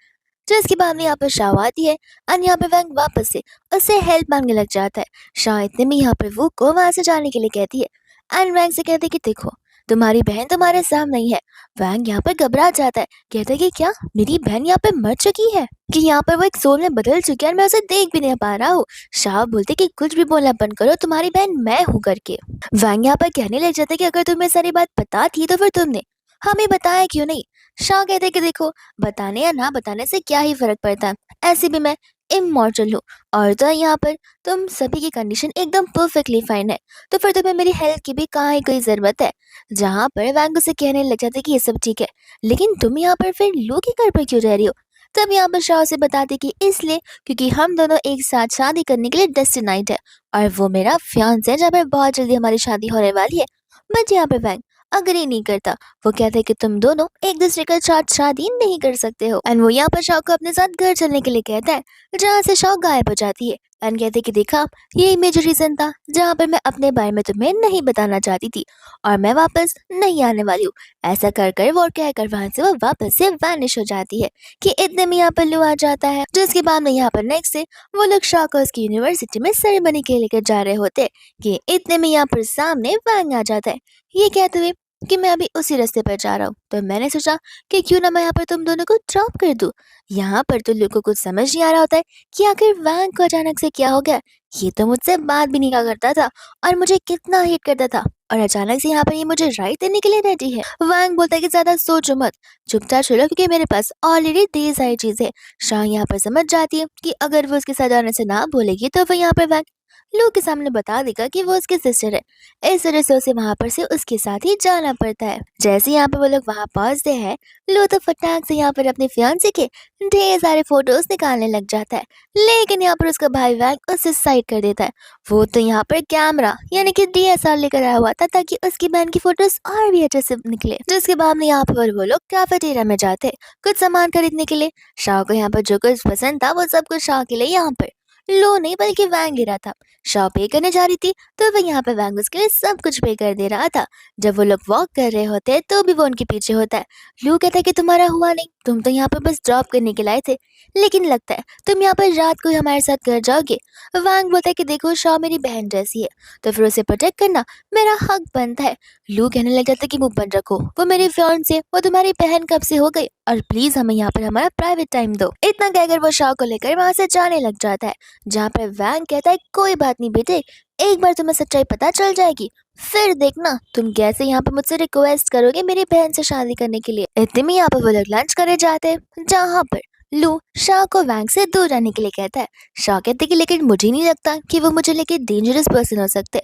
जिसके बाद में यहाँ पर शाह आती है और यहाँ पर वैंग वापस से उससे हेल्प मांगने लग जाता है। शाह इतने में यहाँ पर वो को वहां से जाने के लिए कहती है एंड वैंग से कहते कि देखो तुम्हारी बहन तुम्हारे सामने ही है। वैंग यहाँ पर घबरा जाता है, कहता है कि क्या मेरी बहन यहाँ पे मर चुकी है, कि यहाँ पर वो एक सोल में बदल चुकी है और मैं उसे देख भी नहीं पा रहा हूँ। शाह बोलते कि कुछ भी बोलना बंद करो, तुम्हारी बहन मैं हूँ करके। वैंग यहाँ पर कहने लग जाता है कि अगर तुम्हें सारी बात पता थी तो फिर तुमने हमें बताया क्यों नहीं। शाह कहते कि देखो बताने या ना बताने से क्या ही फर्क पड़ता है, ऐसे भी मैं इमॉर्टल हूँ और तो यहाँ पर तुम सभी की कंडीशन एकदम परफेक्टली फाइन है, तो फिर तुम्हें मेरी हेल्प की भी कहाँ ही कोई ज़रूरत है। जहाँ पर वैंग उसे कहने लग जाते कि ये सब ठीक है, लेकिन तुम यहाँ पर फिर लू के घर पर क्यों रह रही हो। तब यहाँ पर शाह उसे बताते कि इसलिए क्योंकि हम दोनों एक साथ शादी करने के लिए डेस्टिनाइड है और वो मेरा फियांसे है, जहाँ पर बहुत जल्दी हमारी शादी होने वाली है। बट यहाँ पर वैंग अग्री नहीं करता, वो कहते हैं कि तुम दोनों एक दूसरे के साथ शादी नहीं कर सकते हो। एंड वो यहाँ पर शाह को अपने साथ घर चलने के लिए कहता है, जहाँ से शाह गायब हो जाती है। एंड कहते हैं कि देखा यही मेजर रीजन था जहाँ पर मैं अपने बारे में तुम्हें नहीं बताना चाहती थी और मैं वापस नहीं आने वाली हूँ। ऐसा कर कर वो कहकर वहां से वो वापस से वैनिश हो जाती है कि इतने में यहाँ पर लू आ जाता है। जिसके बाद में यहाँ पर नेक्स्ट से वो लोग शाह को उसकी यूनिवर्सिटी में सेरेमनी के लेकर जा रहे होते कि इतने में यहाँ पर सामने वैंग आ जाता है, ये कहते हुए कि मैं अभी उसी रास्ते पर जा रहा हूँ, तो मैंने सोचा कि क्यों ना मैं यहाँ पर तुम दोनों को ड्रॉप कर दूँ। यहाँ पर तो लोगों को कुछ समझ नहीं आ रहा होता है कि आखिर वैंग को अचानक से क्या हो गया। ये तो मुझसे बात भी नहीं कहा करता था और मुझे कितना हेट करता था, और अचानक से यहाँ पर ये मुझे राइट देने के लिए रेडी है। वैंग बोलता है कि ज्यादा सोचो मत, चुपचाप चलो क्योंकि मेरे पास ऑलरेडी ढेर सारी चीजें। शाह यहाँ पर समझ जाती है कि अगर वो उसके साथ जाने से ना बोलेगी तो वो यहाँ पर वैंग लू के सामने बता देगा कि वो उसकी सिस्टर है। इस वजह से उसे वहां पर से उसके साथ ही जाना पड़ता है। जैसे यहाँ पे वो लोग वहां पहुंचते हैं, लू तो फटाक से यहाँ पर अपने फियांसे के ढेर सारे फोटोज निकालने लग जाता है, लेकिन यहाँ पर उसका भाई वैंग उसे साइड कर देता है। वो तो यहाँ पर कैमरा यानी कि DSLR लेकर आया हुआ था ताकि उसकी बहन की फोटोज और भी अच्छे से निकले। जिसके बाद में यहाँ पर वो लोग कैफेटेरिया में जाते कुछ सामान खरीदने के लिए। शाह को यहाँ पर जो कुछ पसंद था वो सब कुछ शाह के लिए यहाँ पर लो नहीं बल्कि वैंग गिरा था। शॉ पे करने जा रही थी तो वो यहाँ पे वैंग उसके लिए सब कुछ पे कर दे रहा था। जब वो लोग वॉक कर रहे होते हैं तो भी वो उनके पीछे होता है। लू कहता है कि तुम्हारा हुआ नहीं, तुम तो यहाँ पर बस ड्रॉप करने के लाए थे, लेकिन लगता है तुम यहाँ पर रात को ही हमारे साथ घर जाओगे। वांग बोलता है कि देखो शाओ मेरी बहन जैसी है, तो फिर उसे प्रोटेक्ट करना मेरा हक बनता है। लू कहने लग जाता है कि मुंह बंद रखो, वो मेरी फियांसे, वो तुम्हारी बहन कब से हो गई, और प्लीज हमें यहाँ पर हमारा प्राइवेट टाइम दो। इतना कहकर वो शाओ को लेकर वहां से जाने लग जाता है, जहाँ पर वैंग कहता है कोई बात नहीं बेटे, एक बार तुम्हें सच्चाई पता चल जाएगी, फिर देखना तुम कैसे यहाँ पे मुझसे रिक्वेस्ट करोगे मेरी बहन से शादी करने के लिए। इतने में यहाँ पर वो लोग लंच करे जाते हैं, जहाँ पर लू शाह को वैंग से दूर रहने के लिए कहता है। शाह कहते कि लेकिन मुझे नहीं लगता कि वो मुझे लेके डेंजरस पर्सन हो सकते।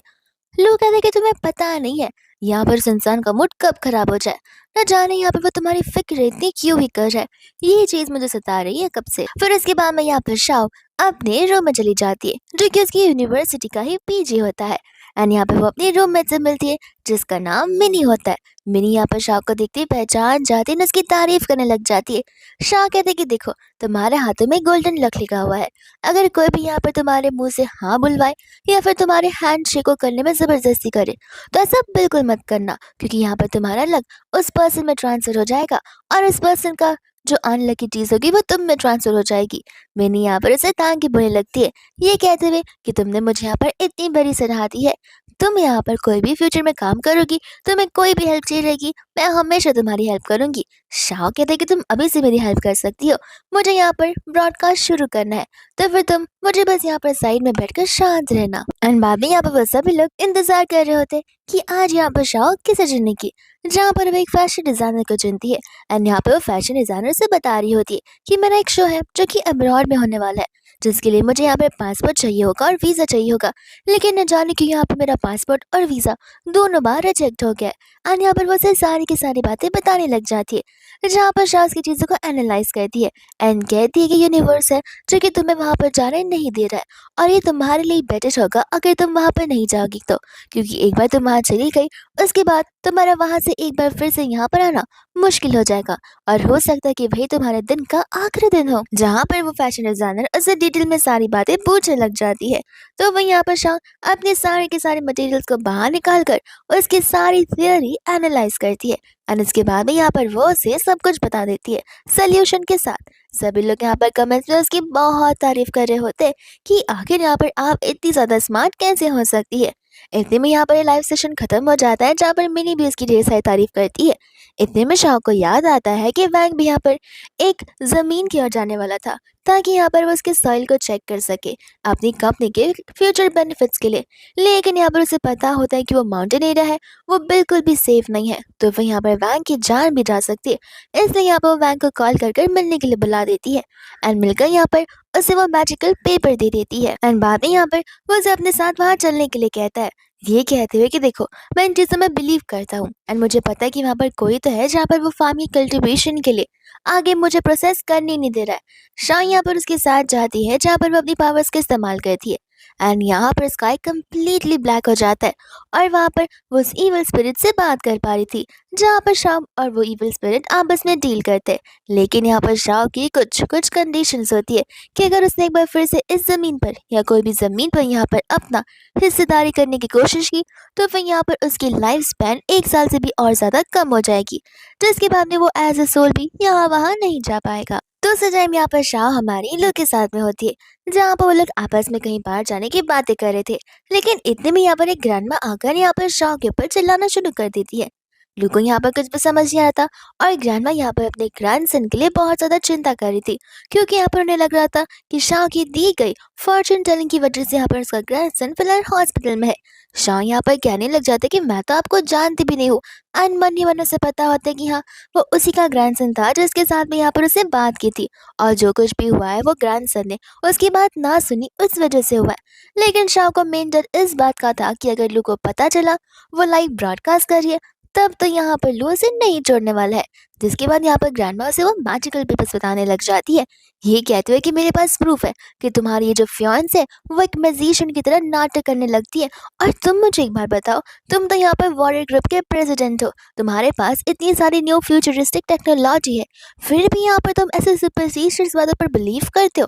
लू कहते कि तुम्हें पता नहीं है यहाँ पर उस इंसान का मूड कब खराब हो जाए, न जाने यहाँ पर वो तुम्हारी फिक्र इतनी क्यों ही कर रहा है, ये चीज मुझे सता रही है कब से। फिर इसके बाद में यहाँ पर शाह अपने रूम में चली जाती है, जो कि उसकी यूनिवर्सिटी का ही पीजी होता है। एंड यहाँ पे वो अपनी रूममेट से मिलती है, जिसका नाम मिनी होता है। मिनी यहाँ पर शाह को देखते ही पहचान जाती है, उसकी तारीफ करने लग जाती है। शाह कहते कि देखो तुम्हारे हाथों में गोल्डन लक लिखा हुआ है, अगर कोई भी यहाँ पर तुम्हारे मुंह से हाँ बुलवाए या फिर तुम्हारे हैंड शेक को करने में जबरदस्ती करे, तो ऐसा बिल्कुल मत करना, क्योंकि यहाँ पर तुम्हारा लक उस पर्सन में ट्रांसफर हो जाएगा, और उस पर्सन का जो अनलकी चीज होगी वो तुम में ट्रांसफर हो जाएगी। मैंने यहाँ पर उसे तांग की बुरी लगती है, ये कहते हुए कि तुमने मुझे यहाँ पर इतनी बड़ी सलाह दी है, तुम यहाँ पर कोई भी फ्यूचर में काम करोगी, तुम्हें कोई भी हेल्प चाहिए रहेगी, मैं हमेशा तुम्हारी हेल्प करूंगी। शाह कहते कि तुम अभी से मेरी हेल्प कर सकती हो, मुझे यहाँ पर ब्रॉडकास्ट शुरू करना है, तो फिर तुम मुझे बस यहाँ पर साइड में बैठकर शांत रहना। एंड बाद में यहाँ पर वो सभी लोग इंतजार कर रहे होते कि आज यहाँ पर शाह किसे चुनने की, जहाँ पर वो एक फैशन डिजाइनर को चुनती है। एंड यहाँ पे वो फैशन डिजाइनर से बता रही होती है कि मेरा एक शो है जो कि अब्रॉड में होने वाला है, जिसके लिए मुझे यहाँ पे पासपोर्ट चाहिए होगा और वीजा चाहिए होगा, लेकिन न जाने क्यों यहाँ पे मेरा पासपोर्ट और वीजा दोनों बार रिजेक्ट हो गया है। एंड यहाँ पर वो उसे सारी की सारी बातें बताने लग जाती है, जहाँ पर शाह की चीजों को एनालाइज करती है एंड कहती है कि यूनिवर्स है जो कि तुम्हें वहां पर जाने नहीं दे रहा है, और ये तुम्हारे लिए बेटर होगा अगर तुम वहां पर नहीं जाओगी तो, क्योंकि एक बार तुम वहां चली गई उसके बाद तुम्हारा वहां से एक बार फिर से यहाँ पर आना मुश्किल हो जाएगा, और हो सकता है कि वही तुम्हारे दिन का आखिरी दिन हो। जहाँ पर वो फैशन डिजाइनर उसे डिटेल में सारी बातें पूछने लग जाती है, तो वही यहाँ पर शाह अपने सारे के सारे मटेरियल्स को बाहर निकाल कर उसकी सारी थियोरी एनालाइज करती है, और उसके बाद में यहाँ पर वो उसे सब कुछ बता देती है सोल्यूशन के साथ। सभी लोग यहाँ पर कमेंट्स में उसकी बहुत तारीफ कर रहे होते कि आखिर यहाँ पर आप इतनी ज्यादा स्मार्ट कैसे हो सकती है। इतने में यहाँ पर लाइव सेशन खत्म हो जाता है, जहाँ पर मिनी भी उसकी ढेर सारी तारीफ करती है। इतने में शाह को याद आता है कि वैंग भी यहाँ पर एक जमीन की ओर जाने वाला था, ताकि यहाँ पर वो उसके सॉइल को चेक कर सके अपनी कंपनी के फ्यूचर बेनिफिट्स के लिए, लेकिन यहाँ पर उसे पता होता है कि वो माउंटेन एरिया है, वो बिल्कुल भी सेफ नहीं है, तो वह यहाँ पर वैंग की जान भी जा सकती है। इसलिए यहाँ पर वो वैंग को कॉल कर मिलने के लिए बुला देती है, एंड मिलकर यहाँ पर उसे वो मैजिकल पेपर दे देती है। एंड बाद में यहाँ पर वो उसे अपने साथ वहां चलने के लिए कहता है, ये कहते हुए कि देखो मैं इन चीजों में बिलीव करता हूँ, एंड मुझे पता है कि वहां पर कोई तो है जहाँ पर वो फार्म की कल्टीवेशन के लिए आगे मुझे प्रोसेस करने नहीं दे रहा है। शाह यहाँ पर उसके साथ जाती है, जहाँ पर वो अपनी पावर्स का इस्तेमाल करती है, एंड यहाँ पर स्काई कम्प्लीटली ब्लैक हो जाता है, और वहां पर वो उस इविल स्पिरिट से बात कर पा रही थी, जहाँ पर शाम और वो इविल स्पिरिट आपस में डील करते हैं। लेकिन यहाँ पर शाह की कुछ कुछ कंडीशंस होती है कि अगर उसने एक बार फिर से इस जमीन पर या कोई भी जमीन पर यहाँ पर अपना हिस्सेदारी करने की कोशिश की, तो फिर यहाँ पर उसकी लाइफ स्पैन 1 साल से भी और ज्यादा कम हो जाएगी, जिसके बाद में वो एज ए सोल भी यहाँ वहाँ नहीं जा पाएगा। दूसरे टाइम यहाँ पर शाह हमारी लोग के साथ में होती है, जहाँ पर वो लोग आपस में कहीं बाहर जाने की बातें कर रहे थे, लेकिन इतने में यहाँ पर एक ग्रैंडमा आकर यहाँ पर शाह के ऊपर चिल्लाना शुरू कर देती है। लू को यहाँ पर कुछ भी समझ नहीं आता, और ग्रैंडमा यहाँ पर अपने ग्रैंडसन के लिए बहुत ज्यादा चिंता कर रही थी, क्योंकि यहाँ पर उन्हें लग रहा था कि शाह की दी गई फॉर्चून टेलिंग की वजह से यहाँ पर उसका ग्रैंडसन फिलहाल हॉस्पिटल में है। शाह यहाँ पर कहने लग जाते कि मैं तो आपको जानती भी नहीं हूँ, अनबन ही मन से पता होता है कि हाँ वो उसी का ग्रैंडसन था जिसके साथ में यहाँ पर उसने बात की थी, और जो कुछ भी हुआ है वो ग्रैंडसन ने उसकी बात ना सुनी उस वजह से हुआ है। लेकिन शाह को मेन डर इस बात का था कि अगर लू को पता चला वो लाइव ब्रॉडकास्ट कर रही है, तब तो यहाँ पर लू उसे नहीं छोड़ने वाला है। जिसके बाद यहाँ पर ग्रैंडमा से वो मैजिकल पेपर्स बताने लग जाती है, ये कहते हुए कि मेरे पास प्रूफ है कि तुम्हारी ये जो फियांस है वो एक मैजिशियन की तरह नाटक करने लगती है, और तुम मुझे एक बार बताओ, तुम तो यहाँ पर वॉरियर ग्रुप के प्रेसिडेंट हो, तुम्हारे पास इतनी सारी न्यू फ्यूचरिस्टिक टेक्नोलॉजी है, फिर भी यहाँ पर तुम ऐसे सुपरस्टिशियस बातों पर बिलीव करते हो।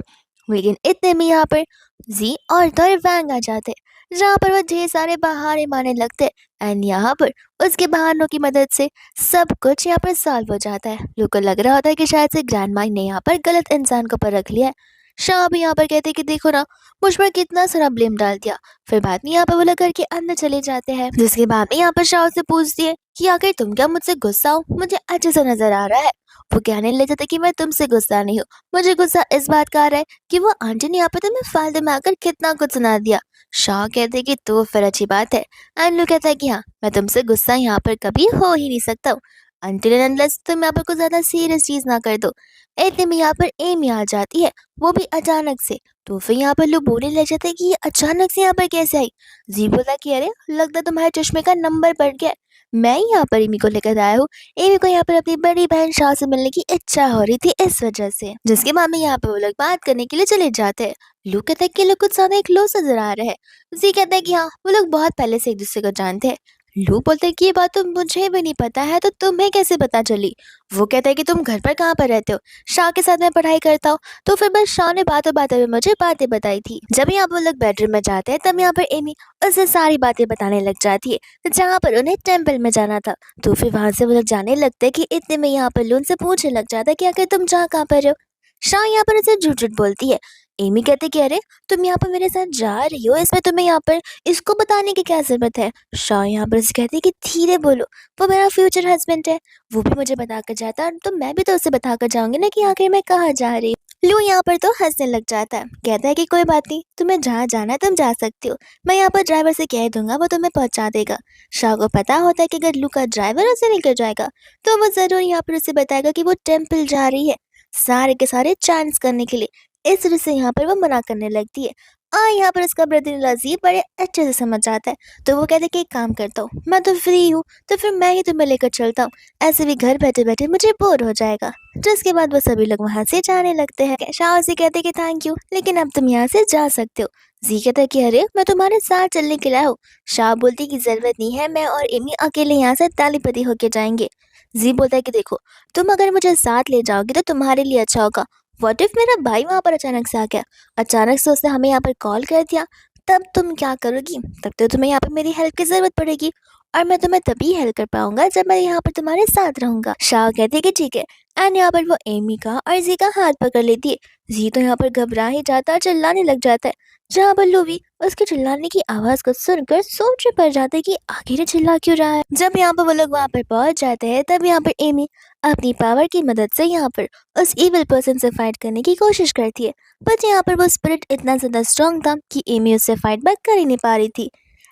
लेकिन इतने में यहाँ पर जी और दर वैंग आ जाते, जहाँ पर वो ढेर सारे बहाने मारने लगते एंड यहाँ पर उसके बहानों की मदद से सब कुछ यहाँ पर सॉल्व हो जाता है। लू को लग रहा होता है कि शायद से ग्रैंड माई ने यहाँ पर गलत इंसान को परख लिया है। शाह भी यहाँ पर कहते हैं कि देखो ना, मुझ पर कितना सारा ब्लेम डाल दिया। फिर बाद में यहाँ पर वो लोग घर के अंदर चले जाते हैं, जिसके बाद में यहाँ पर शाह से पूछती है कि आखिर तुम क्या मुझसे गुस्सा हो? मुझे अच्छे से नजर आ रहा है। वो कहने लग जाता है कि मैं तुमसे गुस्सा नहीं हूँ, मुझे गुस्सा इस बात का आ रहा है कि वो आंटी ने यहाँ पर तुम्हें फालतू में आकर कितना कुछ सुना दिया। शाह कहते हैं कि तो फिर अच्छी बात है। एंड लू कहता है कि हाँ, मैं तुमसे गुस्सा यहाँ पर कभी हो ही नहीं सकता हूँ, अनटिल एंड अनलेस तुम यहाँ पर कुछ ज्यादा सीरियस चीज ना कर दो। इतने में यहाँ पर एमी आ जाती है, वो भी अचानक से। तो फिर यहाँ पर लोग बोलने लग जाते हैं कि ये अचानक से यहाँ पर कैसे आई। जी बोला कि अरे लगता तुम्हारे चश्मे का नंबर बढ़ गया है। मैं ही यहाँ पर एमी को लेकर आया हूँ। एमी को यहाँ पर अपनी बड़ी बहन शाह से मिलने की इच्छा हो रही थी इस वजह से, जिसके बाद में यहाँ पर वो लोग बात करने के लिए चले जाते हैं। लू कहता है कि लोग कुछ ज्यादा क्लोज नजर आ रहे हैं। जी कहता है कि हाँ, वो लोग बहुत पहले से एक दूसरे को जानते हैं। लू बोलते हैं कि ये बात तो मुझे भी नहीं पता है, तो तुम्हें कैसे पता चली? वो कहता है कि तुम घर पर कहाँ पर रहते हो? शाह के साथ मैं पढ़ाई करता हूँ। तो फिर बस शाह ने बातों बातों में मुझे बातें बताई थी। जब यहाँ पर लोग बेडरूम में जाते हैं तब यहाँ पर एमी उसे सारी बातें बताने लग जाती है, जहाँ पर उन्हें टेम्पल में जाना था। तो फिर वहां से वो लोग जाने लगते हैं कि इतने में यहाँ पर लून से पूछने लग जाता है कि आखिर तुम जहाँ कहाँ पर हो? शाह यहाँ पर उसे झूठ झूठ बोलती है। एमी कहते कि अरे तुम यहाँ पर मेरे साथ जा रही हो, इसमें तुम्हें यहाँ पर इसको बताने की क्या जरूरत है? शाह यहाँ पर उसे कहती कि धीरे बोलो, वो मेरा फ्यूचर हस्बैंड है, वो भी मुझे बताकर जाता है, तो मैं भी तो उसे बताकर जाऊंगी ना कि आखिर मैं कहाँ जा रही हूँ। लू यहाँ पर तो हंसने लग जाता है, कहता है कि कोई बात नहीं, तुम्हें जहाँ जाना है तुम जा सकती हो, मैं यहाँ पर ड्राइवर से कह दूंगा, वो तुम्हें पहुंचा देगा। शाह को पता होता है कि अगर लू का ड्राइवर उसे लेकर जाएगा तो वो जरूर यहाँ पर उसे बताएगा कि वो टेम्पल जा रही है, सारे के सारे चांस करने के लिए। इस वजह से यहाँ पर वो मना करने लगती है। यहाँ पर उसका ब्रदर लजीब बड़े अच्छे से समझ जाता है। तो वो कहते कि एक काम करता हूँ, मैं तो फ्री हूँ, तो फिर मैं ही तुम्हें लेकर चलता हूँ, ऐसे भी घर बैठे बैठे मुझे बोर हो जाएगा। जिसके बाद वो सभी लोग वहां से जाने लगते हैं। शाह से कहते कि थैंक यू, लेकिन अब तुम यहाँ से जा सकते हो। जी कहता है कि अरे मैं तुम्हारे साथ चलने के लिए हूँ। शाह बोलती कि जरूरत नहीं है, मैं और एमी अकेले यहाँ से तालीपति होके जाएंगे। जी बोलता है कि देखो, तुम अगर मुझे साथ ले जाओगे तो तुम्हारे लिए अच्छा होगा। व्हाट इफ मेरा भाई वहां पर अचानक से आ गया, अचानक से उसने हमें यहाँ पर कॉल कर दिया, तब तुम क्या करोगी? तब तो तुम्हें यहाँ पर मेरी हेल्प की जरूरत पड़ेगी, और मैं तुम्हें तभी हेल्प कर पाऊंगा जब मैं यहाँ पर तुम्हारे साथ रहूंगा। शाह कहती है कि ठीक है। एंड यहाँ पर वो एमी का और जी का हाथ पकड़ लेती है। जी तो यहाँ पर घबरा ही जाता है, चिल्लाने लग जाता है, जहाँ पर लूवी उसके चिल्लाने की आवाज को सुनकर सोच में पड़ जाता है कि आखिर ये चिल्ला क्यों रहा है। जब यहाँ पर वो लोग वहां पर पहुंच जाते हैं तब यहाँ पर एमी अपनी पावर की मदद से यहाँ पर उस इविल पर्सन से फाइट करने की कोशिश करती है, बट यहाँ पर वो स्पिरिट इतना ज्यादा स्ट्रांग था कि एमी उससे फाइट बैक कर ही नहीं पा रही थी।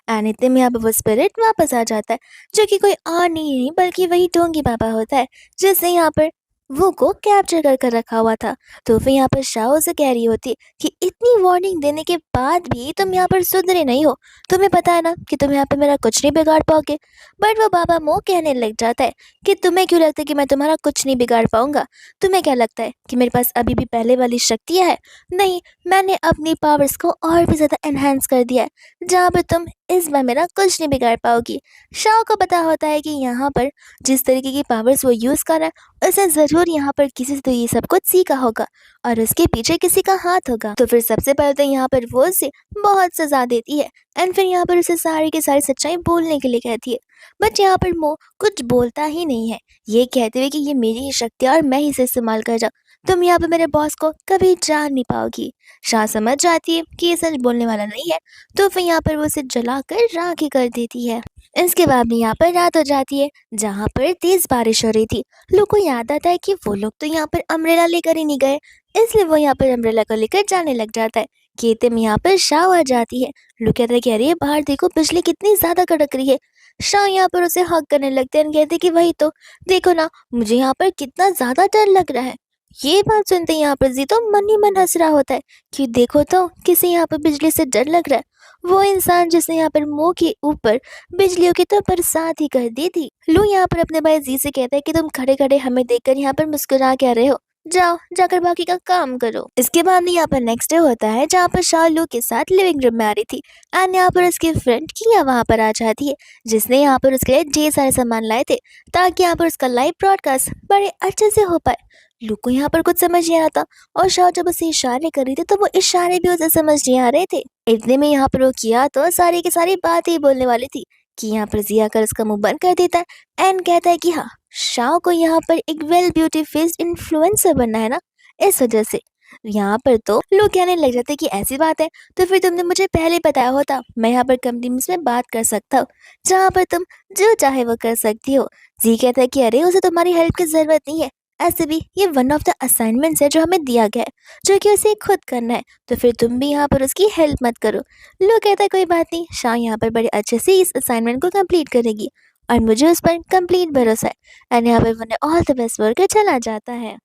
एंड इतने में यहाँ पर वो स्पिरिट वापस आ जाता है, जो कि कोई और नहीं बल्कि वही डोंगी बाबा होता है, जिसने यहाँ पर वो को कैप्चर कर कर रखा हुआ था। तो फिर यहाँ पर शाह से कह रही होती कि इतनी वार्निंग देने के बाद भी तुम यहाँ पर सुधरे नहीं हो, तुम्हें पता है ना कि तुम यहाँ पे मेरा कुछ नहीं बिगाड़ पाओगे। बट वो बाबा मोह कहने लग जाता है कि तुम्हें क्यों लगता है कि मैं तुम्हारा कुछ नहीं बिगाड़ पाऊंगा? तुम्हें क्या लगता है कि मेरे पास अभी भी पहले वाली शक्तियां है? नहीं, मैंने अपनी पावर्स को और भी ज्यादा एनहांस कर दिया है, जहाँ पर तुम इस बार मेरा कुछ नहीं बिगाड़ पाओगी। शाह को पता होता है कि यहाँ पर जिस तरीके की पावर्स वो यूज कर रहा है, उसे जरूर यहाँ पर किसी से तो ये सब कुछ सीखा होगा, और उसके पीछे किसी का हाथ होगा। तो फिर सबसे पहले तो यहाँ पर वो उसे बहुत सजा देती है, एंड फिर यहाँ पर उसे सारी की सारी सच्चाई बोलने के लिए कहती है। बट यहाँ पर मोह कुछ बोलता ही नहीं है, ये कहते हुए कि ये मेरी ही शक्ति है और मैं ही इसे इस्तेमाल कर रहा, तुम यहाँ पे मेरे बॉस को कभी जान नहीं पाओगी। शाह समझ जाती है कि ये सच बोलने वाला नहीं है, तो फिर यहाँ पर वो उसे जलाकर राख ही कर देती है। इसके बाद में यहाँ पर रात हो जाती है, जहाँ पर तेज बारिश हो रही थी। लोग को याद आता है कि वो लोग तो यहाँ पर अम्ब्रेला लेकर ही नहीं गए, इसलिए वो यहाँ पर अम्ब्रेला को लेकर जाने लग जाता है। खेते में यहाँ पर शाह आ जाती है। लोग कहते हैं कि अरे बाहर देखो, बिजली कितनी ज्यादा कड़क रही है। शाह यहाँ पर उसे हक करने लगते हैं, कहते कि वही तो देखो ना, मुझे यहाँ पर कितना ज्यादा डर लग रहा है। ये बात सुनते ही यहाँ पर जी तो मन ही मन हंस रहा होता है कि देखो तो किसे यहाँ पर बिजली से डर लग रहा है, वो इंसान जिसने यहाँ पर मुंह के ऊपर बिजलियों की तो बरसात ही कर दी थी। लू यहाँ पर अपने भाई जी से कहता है कि तुम खड़े खड़े हमें देखकर यहाँ पर मुस्कुरा क्या रहे हो, जाओ जाकर बाकी का काम करो। इसके बाद में यहाँ पर नेक्स्ट डे होता है, जहाँ पर शाह लू के साथ लिविंग रूम में आ रही थी, एंड यहाँ पर उसकी फ्रेंड किया वहाँ पर आ जाती है, जिसने यहाँ पर उसके लिए ढेर सारे सामान लाए थे, ताकि यहाँ पर उसका लाइव ब्रॉडकास्ट बड़े अच्छे से हो पाए। लू को यहाँ पर कुछ समझ नहीं आता, और शाह जब उसे इशारे कर रही थी तो वो इशारे भी उसे समझ नहीं आ रहे थे। इतने में यहाँ पर वो किया तो सारी की सारी बात ही बोलने वाली थी कि यहाँ पर ज़ी आकर उसका मुँह बंद कर देता है एंड कहता है कि हाँ, शाओ को यहाँ पर एक वेल ब्यूटी फेस्ड इन्फ्लुएंसर बनना है ना, इस वजह से। यहाँ पर तो लोग कहने लग जाते हैं कि ऐसी बात है, तो फिर तुमने मुझे पहले बताया होता, मैं यहाँ पर कंपनी में बात कर सकता हूँ, जहाँ पर तुम जो चाहे वो कर सकती हो। ज़ी कहता है कि अरे उसे तुम्हारी हेल्प की ज़रूरत नहीं है, ऐसे भी ये वन ऑफ द असाइनमेंट्स है जो हमें दिया गया है, जो कि उसे खुद करना है, तो फिर तुम भी यहाँ पर उसकी हेल्प मत करो। लो कहता है कोई बात नहीं, शाह यहाँ पर बड़े अच्छे से इस असाइनमेंट को कंप्लीट करेगी और मुझे उस पर कंप्लीट भरोसा है। एंड यहाँ पर मैंने ऑल द बेस्ट बोल कर चला जाता है।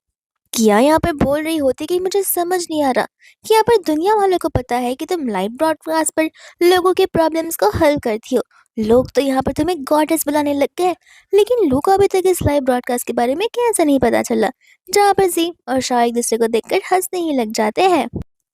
किया यहाँ पर बोल रही होती कि मुझे समझ नहीं आ रहा कि यहाँ पर दुनिया वालों को पता है कि तुम लाइव ब्रॉडकास्ट पर लोगों के प्रॉब्लम्स को हल करती हो, लोग तो यहाँ पर तुम्हें गॉडेस बुलाने लग गए, लेकिन लोग को अभी तक इस लाइव ब्रॉडकास्ट के बारे में कैसे नहीं पता चला। जहाँ पर जी और शाह एक दूसरे को देखकर हंसने ही लग जाते हैं।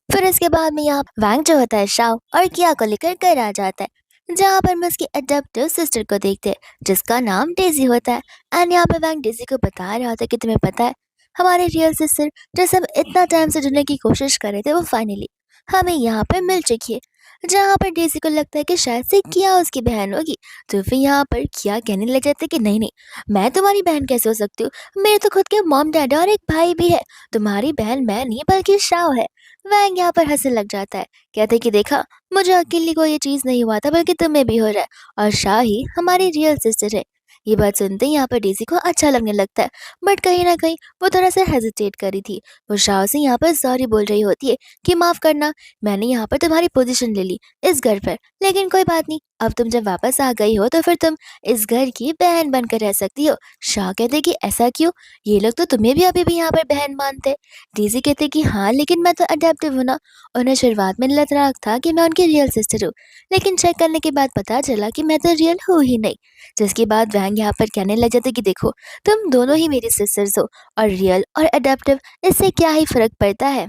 फिर इसके बाद में यहाँ वैंग जो होता है शाओ और किया को लेकर घर आ जाता है, जहाँ पर हम उसकी अडॉप्टिव सिस्टर को देखते हैं जिसका नाम डेजी होता है। एंड यहाँ पर वैंग डेजी को बता रहा होता है कि तुम्हें पता है, हमारे रियल सिस्टर जैसे हम इतना टाइम से ढूंढने की कोशिश कर रहे थे, वो फाइनली हमें यहाँ पर मिल चुकी है। जहाँ पर डेजी को लगता है कि शायद से किया उसकी बहन होगी, तो फिर यहाँ पर किया कहने लग जाते हैं कि नहीं नहीं, मैं तुम्हारी बहन कैसे हो सकती हूँ, मेरे तो खुद के मॉम डैड और एक भाई भी है, तुम्हारी बहन मैं नहीं बल्कि शाओ है। वैंग यहाँ पर हंसने लग जाता है, कहते कि देखा, मुझे अकेली को ये चीज़ नहीं हुआ था बल्कि तुम्हें भी हो रहा है, और शाह ही हमारी रियल सिस्टर है। ये बात सुनते ही यहाँ पर डेजी को अच्छा लगने लगता है, बट कहीं ना कहीं वो थोड़ा सा हेजिटेट करी थी। वो शाह से यहाँ पर सॉरी बोल रही होती है कि माफ़ करना, मैंने यहाँ पर तुम्हारी पोजीशन ले ली इस घर पर, लेकिन कोई बात नहीं, अब तुम जब वापस आ गई हो तो फिर तुम इस घर की बहन बनकर रह सकती हो। शाह कहते कि ऐसा क्यों, ये लोग तो तुम्हें भी अभी भी यहाँ पर बहन मानते। डेज़ी कहते कि हाँ, लेकिन मैं तो अडैप्टिव हूँ ना। उन्हें शुरुआत में लग रहा था कि मैं उनकी रियल सिस्टर हूँ, लेकिन चेक करने के बाद पता चला कि मैं तो रियल हूँ ही नहीं। जिसके बाद वैंग यहाँ पर कहने लग जाते कि देखो, तुम दोनों ही मेरी सिस्टर्स हो, और रियल और अडैप्टिव इससे क्या ही फ़र्क पड़ता है।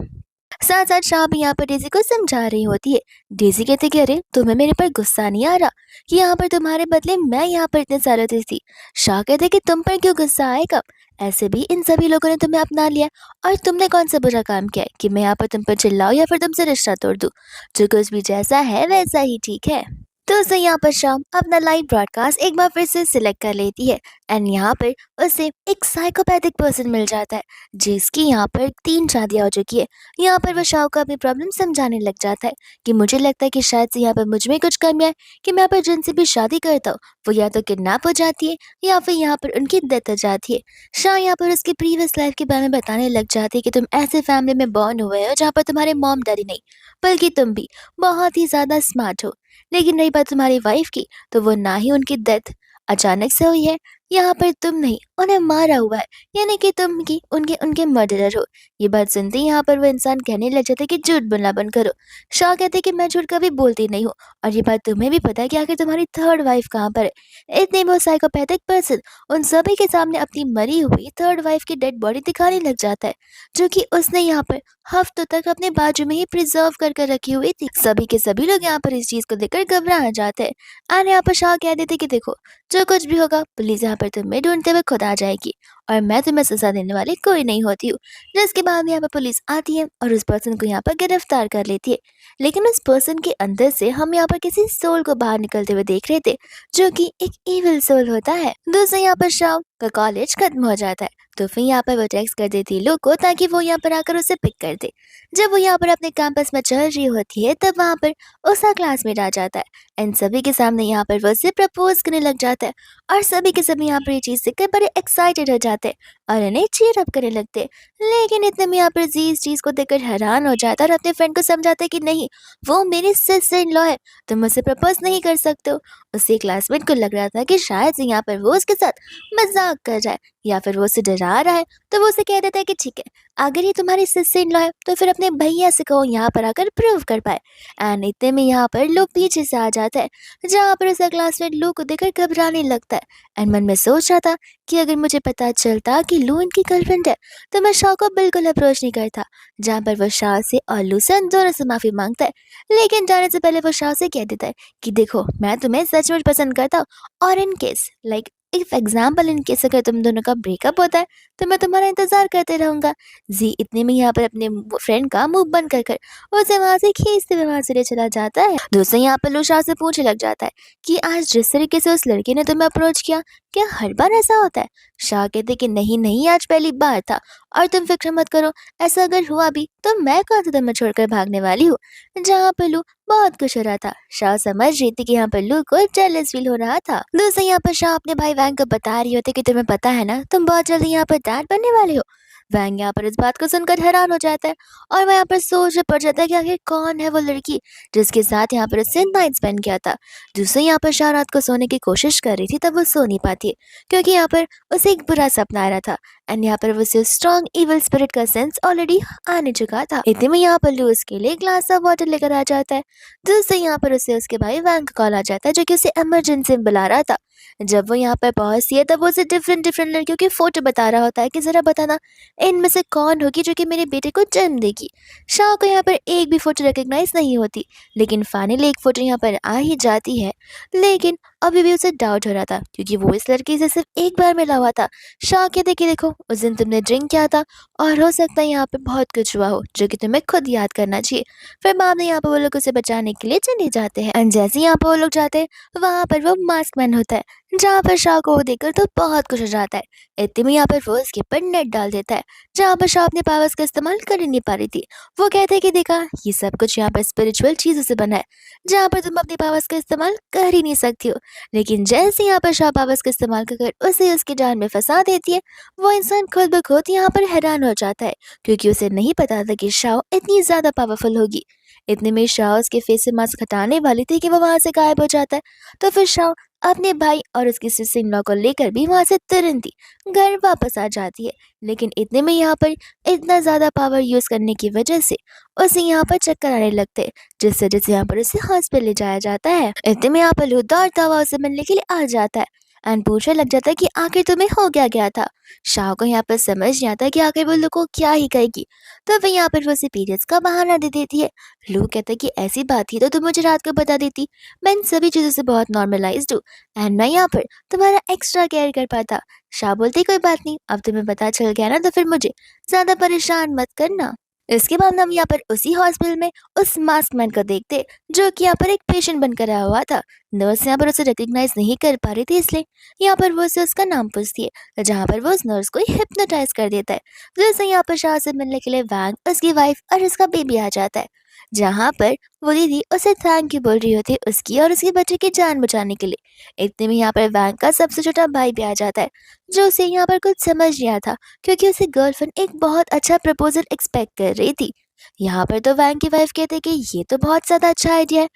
साथ साथ शाह भी यहाँ पर डेज़ी को समझा रही होती है। डेज़ी कहते कि अरे तुम्हें मेरे पर गुस्सा नहीं आ रहा कि यहाँ पर तुम्हारे बदले मैं यहाँ पर इतने सालों से थी। शाह कहते कि तुम पर क्यों गुस्सा आएगा, ऐसे भी इन सभी लोगों ने तुम्हें अपना लिया, और तुमने कौन सा बुरा काम किया है कि मैं यहाँ पर तुम पर चिल्लाऊं या फिर तुमसे रिश्ता तोड़ दूं। जो कुछ भी जैसा है वैसा ही ठीक है। तो उसे यहाँ पर शाम अपना लाइव ब्रॉडकास्ट एक बार फिर से सिलेक्ट कर लेती है, एंड यहाँ पर उसे एक साइकोपैथिक पर्सन मिल जाता है जिसकी यहाँ पर 3 शादियाँ हो चुकी है। यहाँ पर वो शाह को अपनी प्रॉब्लम समझाने लग जाता है कि मुझे लगता है कि शायद से यहाँ पर मुझ में कुछ कमियाँ है, कि मैं यहाँ पर जिनसे भी शादी करता हूँ वो या तो किडनैप हो जाती है या फिर यहाँ पर उनकी डेथ हो जाती है। शाह यहाँ पर उसकी प्रीवियस लाइफ के बारे में बताने लग जाती है कि तुम ऐसे फैमिली में बॉर्न हुए हो जहाँ पर तुम्हारे मॉम डैडी नहीं, बल्कि तुम भी बहुत ही ज़्यादा स्मार्ट हो। लेकिन रही बात तुम्हारी वाइफ की, तो वो ना ही उनकी डेथ अचानक से हुई है, यहाँ पर तुम नहीं उन्हें मारा हुआ है, यानी कि तुम की उनके उनके मर्डरर हो। ये बात सुनते ही यहाँ पर वो इंसान कहने लग जाता है कि झूठ बोलना बंद करो। शाह कहते हैं कि मैं झूठ कभी बोलती नहीं हूँ, और ये बात तुम्हें भी पता है कि आखिर तुम्हारी थर्ड वाइफ कहाँ पर है। इतने वो साइकोपैथिक पर्सन उन सभी के सामने अपनी मरी हुई थर्ड वाइफ की डेड बॉडी दिखाने लग जाता है, जो कि उसने यहाँ पर हफ्तों तक अपने बाजू में ही प्रिजर्व कर रखी हुई थी। सभी के सभी लोग यहाँ पर इस चीज को लेकर घबरा जाते हैं। और यहाँ पर शाह कह देते कि देखो, जो कुछ भी होगा पुलिस यहाँ पर तुम्हें ढूंढते हुए खुद आ जाएगी, और मैं तुम्हें सजा देने वाली कोई नहीं होती हूँ। जिसके बाद यहाँ पर पुलिस आती है और उस पर्सन को यहाँ पर गिरफ्तार कर लेती है, लेकिन उस पर्सन के अंदर से हम यहाँ पर किसी सोल को बाहर निकलते हुए देख रहे थे, जो कि एक इविल सोल होता है। दूसरे यहाँ पर शाह का कॉलेज खत्म हो जाता है, तो फिर यहाँ पर वो टेक्स्ट कर देती है लोग को ताकि वो यहाँ पर आकर उसे पिक कर दे। जब वो यहाँ पर अपने कैंपस में चल रही होती है, तब वहाँ पर उसका क्लासमेट आ जाता है एंड सभी के सामने यहाँ पर वो उसे प्रपोज करने लग जाता है, और सभी के सभी यहाँ पर ये चीज़ देखकर बड़े एक्साइटेड हो जाते हैं और इन्हें चीयर अप करने लगते हैं। लेकिन इतने में यहाँ पर जी इस चीज़ को देखकर हैरान हो जाता है और अपने फ्रेंड को समझाता है कि नहीं, वो मेरी सिस्टर इन लॉ है, तुम मुझसे प्रपोज नहीं कर सकते हो। उसके क्लासमेट को लग रहा था कि शायद से यहाँ पर वो उसके साथ मजाक कर रहा है या फिर वो उसे डरा रहा है, तो वो उसे कह देता है कि ठीक है, अगर ये तुम्हारी सिस्टर इन लॉ है तो फिर अपने भैया से कहो यहाँ पर आकर प्रूव कर पाए। एंड इतने में यहाँ पर लोग पीछे से आ जाता है, जहाँ पर उसका क्लासमेट लू को देखकर घबराने लगता है एंड मन में सोच रहा था कि अगर मुझे पता चलता कि लू इनकी गर्लफ्रेंड है तो मैं शाह को बिल्कुल अप्रोच नहीं करता। जहाँ पर वो शाह से और लू से दोनों से माफ़ी मांगता है, लेकिन जाने से पहले वो शाह से कह देता है कि देखो, मैं तुम्हें सचमुच पसंद करता हूँ, और in case like if example in case अगर तुम दोनों का ब्रेकअप होता है तो मैं तुम्हारा इंतजार करते रहूंगा। जी इतने में यहाँ पर अपने फ्रेंड का मुंह बंद कर कर उसे वहां से खींचते हुए वहां से ले चला जाता है। दोस्तों यहाँ पर लूशा से पूछने लग जाता है कि आज जिस तरीके से उस लड़के ने तुम्हें अप्रोच किया, क्या हर बार ऐसा होता है? शाह कहते कि नहीं नहीं, आज पहली बार था। और तुम फिक्र मत करो, ऐसा अगर हुआ भी तो मैं कौन सा तुम्हें छोड़कर भागने वाली हूँ। जहाँ पर लू बहुत खुश हो रहा था। शाह समझ रही थी कि यहाँ पर लू को जेलस फील हो रहा था। दूसरे यहाँ पर शाह अपने भाई वैंग को बता रही होती कि तुम्हें पता है ना, तुम बहुत जल्दी यहाँ पर डैड बनने वाले हो। वैंग यहाँ पर इस बात को सुनकर हैरान हो जाता है और वह यहाँ पर सोच में पड़ जाता है कि आखिर कौन है वो लड़की जिसके साथ यहाँ पर उससे नाइट स्पेंड किया था। दूसरे यहाँ पर शाह रात को सोने की कोशिश कर रही थी, तब वो सो नहीं पाती है क्योंकि यहाँ पर उसे एक बुरा सपना आ रहा था एंड यहाँ पर उसे स्ट्रॉन्ग इविल स्पिरिट का सेंस ऑलरेडी आने चुका था। इतने में यहाँ पर लू उसके लिए ग्लास ऑफ वाटर लेकर आ जाता है। दूसरे यहाँ पर उसे उसके भाई वैंग का कॉल आ जाता है जो कि उसे इमरजेंसी में बुला रहा था। जब वो यहाँ पर पहुंचती है तब वो उसे डिफरेंट डिफरेंट लड़कियों की फोटो बता रहा होता है कि जरा बताना इनमें से कौन होगी जो कि मेरे बेटे को जन्म देगी। शाह को यहाँ पर एक भी फोटो रिकग्नाइज नहीं होती, लेकिन फाइनली एक फोटो यहाँ पर आ ही जाती है। लेकिन अभी भी उसे डाउट हो रहा था क्योंकि वो इस लड़की से सिर्फ एक बार मिला हुआ था। शाह कहते कि देखो उस दिन तुमने ड्रिंक किया था और हो सकता है यहाँ पे बहुत कुछ हुआ हो जो कि तुम्हें खुद याद करना चाहिए। फिर बाद में यहाँ पर वो लोग उसे बचाने के लिए चले जाते हैं एंड जैसे यहाँ पर वो लोग जाते हैं वहां पर वो मास्क मैन होता है। जहाँ पर शाह को वो देखकर तो बहुत खुश हो जाता है। इतने में यहाँ पर वो उसके ऊपर नेट डाल देता है जहाँ पर शाह अपने पावर्स का इस्तेमाल कर ही नहीं पा रही थी। वो कहते हैं कि देखा ये सब कुछ यहाँ पर स्पिरिचुअल चीजों से बना है जहाँ पर तुम अपने पावर्स का इस्तेमाल कर ही नहीं सकती हो। लेकिन जैसे यहाँ पर शाह पावर्स का इस्तेमाल कर उसे उसकी जान में फंसा देती है, वो इंसान खुद ब खुद यहाँ पर हैरान हो जाता है क्योंकि उसे नहीं पता था कि शाह इतनी ज्यादा पावरफुल होगी। इतने में शाह उसके फेस से मास्क हटाने वाली थी कि वो वहां से गायब हो जाता है। तो फिर शाह अपने भाई और उसकी सिस्टर इन लॉ को लेकर भी वहां से तुरंत ही घर वापस आ जाती है। लेकिन इतने में यहाँ पर इतना ज्यादा पावर यूज करने की वजह से उसे यहाँ पर चक्कर आने लगते हैं, जिससे जिससे यहाँ पर उसे हॉस्पिटल ले जाया जाता है। इतने में यहाँ पर लू दौड़ता हुआ उसे मिलने के लिए आ जाता है एंड पूछने लग जाता है कि आखिर तुम्हें हो क्या गया था। शाह को यहाँ पर समझ नहीं आता कि आखिर वो लू को क्या ही कहेगी, तो फिर यहाँ पर वो उसे पीरियड्स का बहाना दे देती है। लू कहता है कि ऐसी बात थी तो तुम मुझे रात को बता देती, मैं इन सभी चीजों से बहुत नॉर्मलाइज्ड हूँ एंड मैं यहाँ पर तुम्हारा एक्स्ट्रा केयर कर पाता। शाह बोलती कोई बात नहीं, अब तुम्हें पता चल गया ना तो फिर मुझे ज्यादा परेशान मत करना। इसके बाद हम यहाँ पर उसी हॉस्पिटल में उस मास्क मैन को देखते जो कि यहाँ पर एक पेशेंट बनकर आया हुआ था। नर्स यहाँ पर उसे रिकग्नाइज नहीं कर पा रही थी, इसलिए यहाँ पर वो उसे उसका नाम पूछती है जहाँ पर वो उस नर्स को हिप्नोटाइज कर देता है। जैसे यहाँ पर शाह से मिलने के लिए वैंग, उसकी वाइफ और उसका बेबी आ जाता है। जहाँ पर वो दीदी उसे थैंक यू बोल रही होती है उसकी और उसके बच्चे की जान बचाने के लिए। इतने में यहाँ पर वैंग का सबसे छोटा भाई भी आ जाता है जो उसे यहाँ पर कुछ समझ नहीं आया था क्योंकि उसे गर्लफ्रेंड एक बहुत अच्छा प्रपोजल एक्सपेक्ट कर रही थी। यहाँ पर तो वैंग की वाइफ कहते कि ये तो बहुत ज्यादा अच्छा आइडिया है।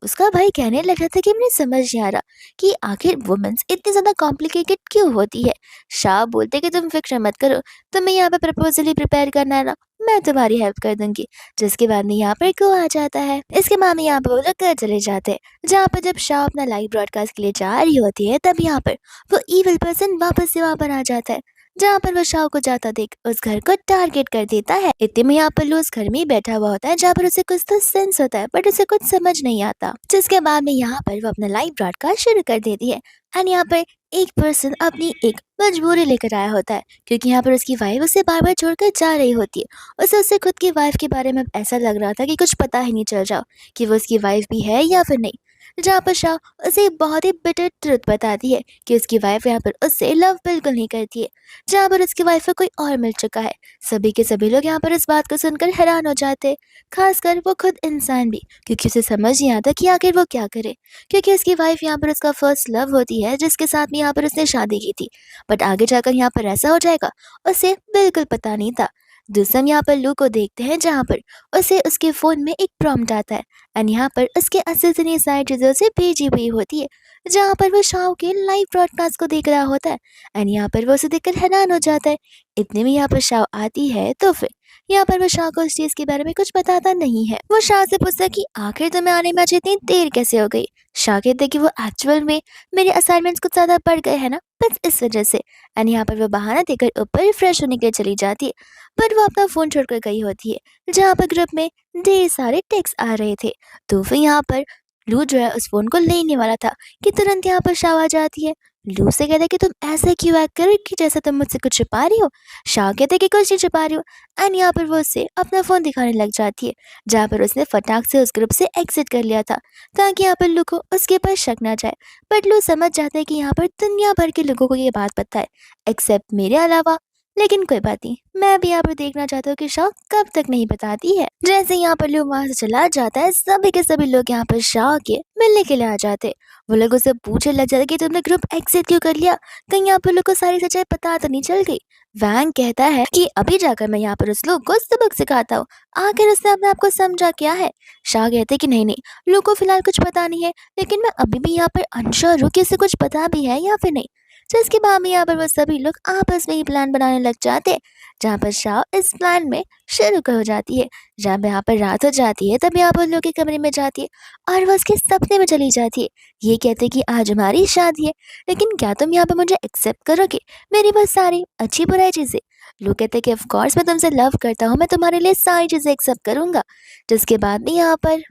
उसका भाई कहने लगा था कि मुझे समझ नहीं आ रहा कि आखिर वुमेन्स इतनी ज्यादा कॉम्प्लिकेटेड क्यों होती है। शाह बोलते कि तुम फिक्र मत करो, तुम्हें यहाँ पे प्रपोजल ही प्रिपेयर करना है ना, मैं तुम्हारी हेल्प कर दूंगी। जिसके बाद में यहाँ पर को आ जाता है। इसके बाद में यहाँ पर वो लोग घर चले जाते हैं जहाँ पर जब शाह अपना लाइव ब्रॉडकास्ट के लिए जा रही होती है तब यहाँ पर वो इविल पर्सन वापस से वहां पर आ जाता है जहाँ पर वो शाह को जाता देख उस घर को टारगेट कर देता है। इतने में यहाँ पर लू उस घर में ही बैठा हुआ होता है जहाँ पर उसे कुछ तो सेंस होता है बट उसे कुछ समझ नहीं आता। जिसके बाद में यहाँ पर वो अपना लाइव ब्रॉडकास्ट शुरू कर देती है एंड यहाँ पर एक पर्सन अपनी एक मजबूरी लेकर आया होता है क्योंकि यहाँ पर उसकी वाइफ उसे बार बार छोड़कर जा रही होती है। उसे उससे खुद की वाइफ के बारे में ऐसा लग रहा था कि कुछ पता ही नहीं चल रहा कि वो उसकी वाइफ भी है या फिर नहीं। जहाँ पर शाह उसे एक बहुत ही बिटर ट्रुथ बताती है कि उसकी वाइफ यहाँ पर उससे लव बिल्कुल नहीं करती है, जहाँ पर उसकी वाइफ को कोई और मिल चुका है। सभी के सभी लोग यहाँ पर इस बात को सुनकर हैरान हो जाते, खासकर वो खुद इंसान भी, क्योंकि उसे समझ नहीं आता कि आखिर वो क्या करे। क्योंकि उसकी वाइफ यहाँ पर उसका फर्स्ट लव होती है जिसके साथ में यहाँ पर उसने शादी की थी, बट आगे जाकर यहाँ पर ऐसा हो जाएगा उसे बिल्कुल पता नहीं था। दूसरा हम यहाँ पर लू को देखते हैं जहाँ पर उसे उसके फोन में एक प्रॉम्प्ट आता है एंड यहाँ पर उसके असली सारी चीजें उसे भेजी हुई होती है जहाँ पर वो शाह के लाइव ब्रॉडकास्ट को देख रहा होता है एंड यहाँ पर वो उसे देखकर हैरान हो जाता है। इतने में यहाँ पर शाह आती है तो फिर यहाँ पर वो शाह को उस चीज के बारे में कुछ बताता नहीं है। वो शाह से पूछता है कि आखिर तुम्हें आने में आज इतनी देर कैसे हो गई। शाह कहते हैं कि वो एक्चुअल में मेरे असाइनमेंट्स कुछ ज्यादा बढ़ गए हैं ना, बस इस वजह से। एंड यहाँ पर वो बहाना देकर ऊपर फ्रेश होने के लिए चली जाती है, पर वो अपना फोन छोड़कर गई होती है जहाँ पर ग्रुप में ढेर सारे टेक्स्ट आ रहे थे। तो फिर यहाँ पर लू जो है उस फोन को लेने वाला था कि तुरंत यहाँ पर शाह आ जाती है। लू से कहता है कि तुम ऐसे क्यों एक्ट कर रही हो कि जैसे तुम मुझसे कुछ छुपा रही हो। शाह कहता है कि कुछ नहीं छुपा रही हो। एंड यहाँ पर वो उससे अपना फ़ोन दिखाने लग जाती है, जहाँ पर उसने फटाक से उस ग्रुप से एग्जिट कर लिया था, ताकि यहाँ पर लू को उसके ऊपर शक ना जाए। बट लू समझ जाता है कि यहाँ पर दुनिया भर के लोगों को ये बात पता है, एक्सेप्ट मेरे अलावा। लेकिन कोई बात नहीं, मैं भी यहाँ पर देखना चाहता हूँ कि शाह कब तक नहीं बताती है। जैसे यहाँ पर लू वहां से चला जाता है, सभी के सभी लोग यहाँ पर शाह के मिलने के लिए आ जाते हैं। वो लोग उससे पूछने लग जाते कि तुमने ग्रुप एग्जिट क्यों कर लिया, कहीं यहाँ पर लोग को सारी सच्चाई पता तो नहीं चल गई। वैंग कहता है कि अभी जाकर मैं यहाँ पर उस लोग को सबक सिखाता हूँ, आखिर उसने अपने आप को समझा क्या है। शाह कहते हैं कि नहीं नहीं, लोग को फिलहाल कुछ पता नहीं है, लेकिन मैं अभी भी यहाँ पर अनश्योर हूँ कि उसे कुछ पता भी है या फिर नहीं। जिसके बाद में यहाँ पर वो सभी लोग आपस में ही प्लान बनाने लग जाते हैं, जहाँ पर शाह इस प्लान में शुरू हो जाती है। जब यहाँ पर रात हो जाती है, तब यहाँ पर लोग के कमरे में जाती है और वो उसके सपने में चली जाती है। ये कहते कि आज हमारी शादी है, लेकिन क्या तुम यहाँ पर मुझे एक्सेप्ट करोगे, मेरी बस सारी अच्छी बुराई चीज़ें। लोग कहते कि ऑफ कोर्स मैं तुमसे लव करता हूँ, मैं तुम्हारे लिए सारी चीज़ें एक्सेप्ट करूंगा। जिसके बाद में यहाँ पर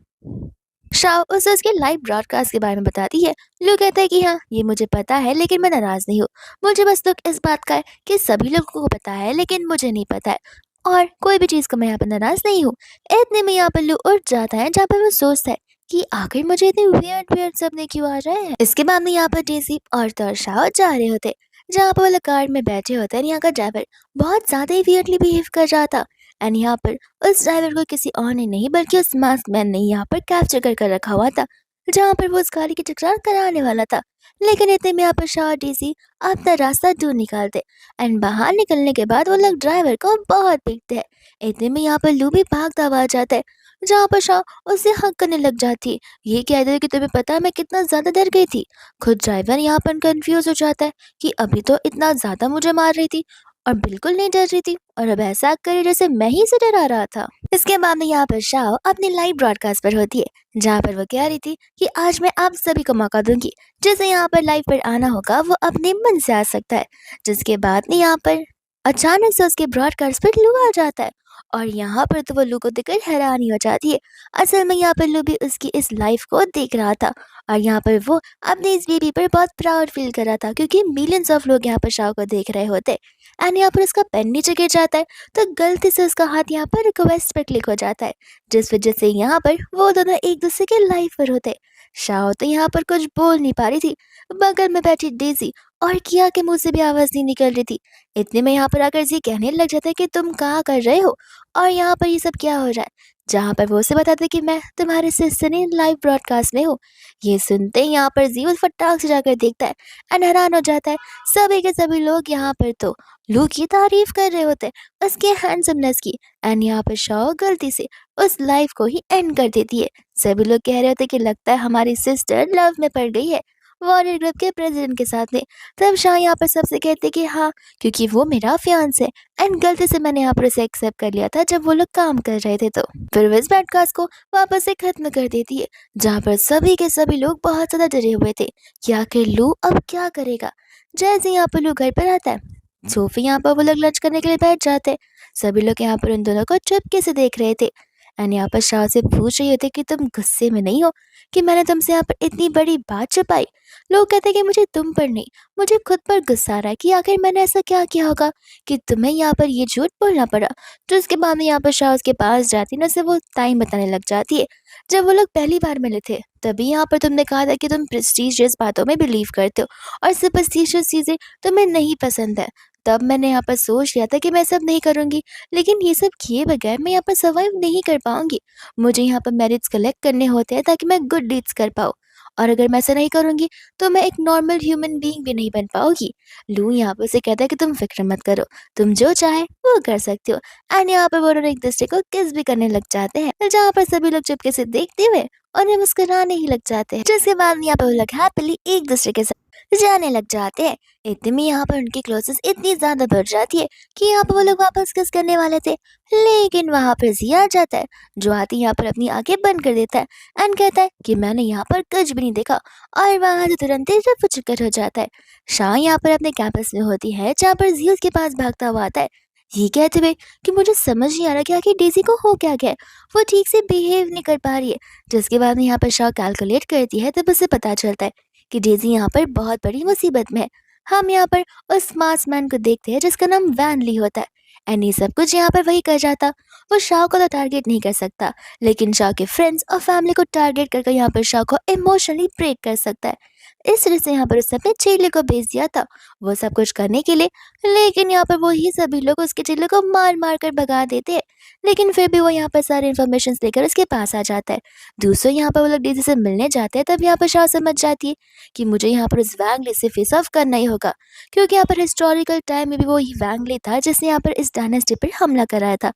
शाह उसे उसके लाइव ब्रॉडकास्ट के बारे में बताती है। लोग कहता है कि हाँ ये मुझे पता है, लेकिन मैं नाराज नहीं हूँ। मुझे बस दुख इस बात का है कि सभी लोगों को पता है लेकिन मुझे नहीं पता है, और कोई भी चीज़ को मैं यहाँ पर नाराज नहीं हूँ। इतने में यहाँ पर लू उठ जाता है, जहाँ पर वो सोचता है कि आखिर मुझे इतने वियर्ड वियर्ड सपने क्यों आ रहे हैं। इसके बाद में यहाँ पर डेज़ी और तर्शाओ जा रहे होते, जहाँ पर वो लोग कार में बैठे होते हैं। यहाँ का ड्राइवर बहुत ज़्यादा ही वियर्डली बिहेव कर रहा था, एंड यहाँ पर उस ड्राइवर को किसी और ने नहीं बल्कि उस मास्क मैन ने यहाँ पर कैप्चर कर रखा हुआ था, जहाँ पर वो उस गाड़ी की टकरार कराने वाला था। लेकिन इतने में यहाँ पर शाह और डीसी अपना रास्ता ढूंढ निकालते, एंड बाहर निकलने के बाद वो लोग ड्राइवर को बहुत पीटते हैं। इतने में यहाँ पर लू भी भागता हुआ आ जाता है, जहाँ पर शाह उससे हक करने लग जाती है। ये कहते हैं कि तुम्हें पता है मैं कितना ज्यादा डर गई थी। खुद ड्राइवर यहाँ पर कंफ्यूज हो जाता है कि अभी तो इतना ज्यादा मुझे मार रही थी और बिल्कुल नहीं डर रही थी, और अब ऐसा करे जैसे मैं ही से डरा रहा था। इसके बाद में यहाँ पर शाह अपनी लाइव ब्रॉडकास्ट पर होती है, जहाँ पर वो कह रही थी कि आज मैं आप सभी को मौका दूंगी, जिसे यहाँ पर लाइव पर आना होगा वो अपने मन से आ सकता है। जिसके बाद में यहाँ पर अचानक से उसके ब्रॉडकास्ट पर लू आ जाता है, और यहाँ पर तो वो लू को देखकर हैरानी हो जाती है। असल में यहाँ पर लू भी उसकी इस लाइफ को देख रहा था, और यहाँ पर वो अपनी इस बेबी पर बहुत प्राउड फील कर रहा था, क्योंकि मिलियंस ऑफ लोग यहाँ पर शाह को देख रहे होते। एंड यहाँ पर उसका पेन नीचे गिर जाता है, तो गलती से उसका हाथ यहाँ पर रिक्वेस्ट पर क्लिक हो जाता है, जिस वजह से यहाँ पर वो दोनों एक दूसरे के लाइफ पर होते। शाह तो यहाँ पर कुछ बोल नहीं पा रही थी, बगल में बैठी डेजी और किया के मुंह से भी आवाज नहीं निकल रही थी। इतने में यहाँ पर आकर जी कहने लग जाता है कि तुम कहाँ कर रहे हो और यहाँ पर ये सब क्या हो रहा है, जहाँ पर वो उसे बताते हैं कि मैं तुम्हारे सिस्टर ने लाइव ब्रॉडकास्ट में हूँ। ये सुनते ही यहाँ पर जी उस फटाक से जाकर देखता है एंड हैरान हो जाता है। सभी के सभी लोग यहाँ पर तो लू की तारीफ कर रहे होते हैं, उसके हैंडसमनेस की। एंड यहाँ पर शॉ गलती से उस लाइफ को ही एंड कर देती है। सभी लोग कह रहे होते कि लगता है हमारी सिस्टर लव में पड़ गई है वॉरियर ग्रुप के प्रेसिडेंट के साथ में। तब शाह यहाँ पर सबसे कहते कि हाँ, क्योंकि वो मेरा फियांसे है एंड गलती से मैंने यहाँ पर उसे एक्सेप्ट कर लिया था जब वो लोग काम कर रहे थे। तो फिर वो इस ब्रॉडकास्ट को वापस से खत्म कर देती है, जहाँ पर सभी के सभी लोग बहुत ज्यादा डरे हुए थे कि आखिर लू अब क्या करेगा। जैसे यहाँ पर लू घर पर आता है, सोफी यहाँ पर वो लोग लंच करने के लिए बैठ जाते हैं। सभी लोग यहाँ पर उन दोनों को चुपके से देख रहे थे, एंड यहाँ पर शाह से पूछ रही होती कि तुम गुस्से में नहीं हो कि मैंने तुमसे यहाँ पर इतनी बड़ी बात छुपाई। लोग कहते कि मुझे तुम पर नहीं, मुझे खुद पर गुस्सा आ रहा है कि आखिर मैंने ऐसा क्या किया होगा कि तुम्हें यहाँ पर ये झूठ बोलना पड़ा। तो उसके बाद में यहाँ पर शाह उसके पास जाती ना, से वो टाइम बताने लग जाती है जब वो लोग पहली बार मिले थे। तभी यहाँ पर तुमने कहा था कि तुम प्रेस्टीजियस बातों में बिलीव करते हो और सुपरस्टिशियस चीजें तुम्हें नहीं पसंद है। तब मैंने यहाँ पर सोच लिया था कि मैं सब नहीं करूंगी, लेकिन ये सब किए बगैर मैं यहाँ पर सर्वाइव नहीं कर पाऊंगी। मुझे यहाँ पर मेरिट्स कलेक्ट करने होते हैं ताकि मैं गुड डीड्स कर पाऊँ, और अगर मैं ऐसा नहीं करूंगी तो मैं एक नॉर्मल ह्यूमन बीइंग भी नहीं बन पाऊंगी। लू यहाँ पर से कहता है कि तुम फिक्र मत करो, तुम जो चाहे वो कर सकते हो। एंड यहाँ पर वो दोनों एक दूसरे को किस भी करने लग जाते हैं, जहाँ पर सभी लोग चुपके से देखते हुए उन्हें मुस्कुराने ही लग जाते हैं। जिसके बाद यहाँ पर वो लोग हैप्पीली एक दूसरे के साथ जाने लग जाते हैं। इतने में यहाँ पर उनकी क्लोजेस इतनी ज्यादा बढ़ जाती है कि यहाँ पर वो लोग वापस किस करने वाले थे, लेकिन वहां पर जिया आ जाता है, जो आती यहाँ पर अपनी आंखें बंद कर देता है एंड कहता है कि मैंने यहाँ पर कुछ भी नहीं देखा, और वहां से तुरंत ही रफू चक्कर हो जाता है। शाह यहाँ पर अपने कैंपस में होती है, जहाँ पर जी उसके पास भागता हुआ आता है, ये कहते हुए कि मुझे समझ नहीं आ रहा कि आखिर डेजी को हो क्या गया है, वो ठीक से बिहेव नहीं कर पा रही है। जिसके बाद में यहाँ पर शाह कैलकुलेट करती है, तब उसे पता चलता है कि डेज़ी यहाँ पर बहुत बड़ी मुसीबत में है। हम यहाँ पर उस मार्क्समैन को देखते हैं जिसका नाम वैन ली होता है। एंड ये सब कुछ यहाँ पर वही कर जाता। वो शाओ को तो टारगेट नहीं कर सकता, लेकिन शाओ के फ्रेंड्स और फैमिली को टारगेट करके यहाँ पर शाओ को इमोशनली ब्रेक कर सकता है। इस वजह से यहाँ पर उसने अपने चेले को भेज दिया था वो सब कुछ करने के लिए। लेकिन यहाँ पर वही सभी लोग उसके चेले को मार मार कर भगा देते हैं। लेकिन फिर भी वो यहाँ पर सारे इन्फॉर्मेशन लेकर उसके पास आ जाता है। दूसरों यहाँ पर वो लोग डेज़ी से मिलने जाते हैं, तब यहाँ पर शाह समझ जाती है कि मुझे यहाँ पर उस वैंगली से फेस ऑफ करना ही होगा, क्योंकि यहाँ पर हिस्टोरिकल टाइम में भी वो ही वैंगली था जिसने यहाँ पर इस डायनेस्टी पर हमला कराया था।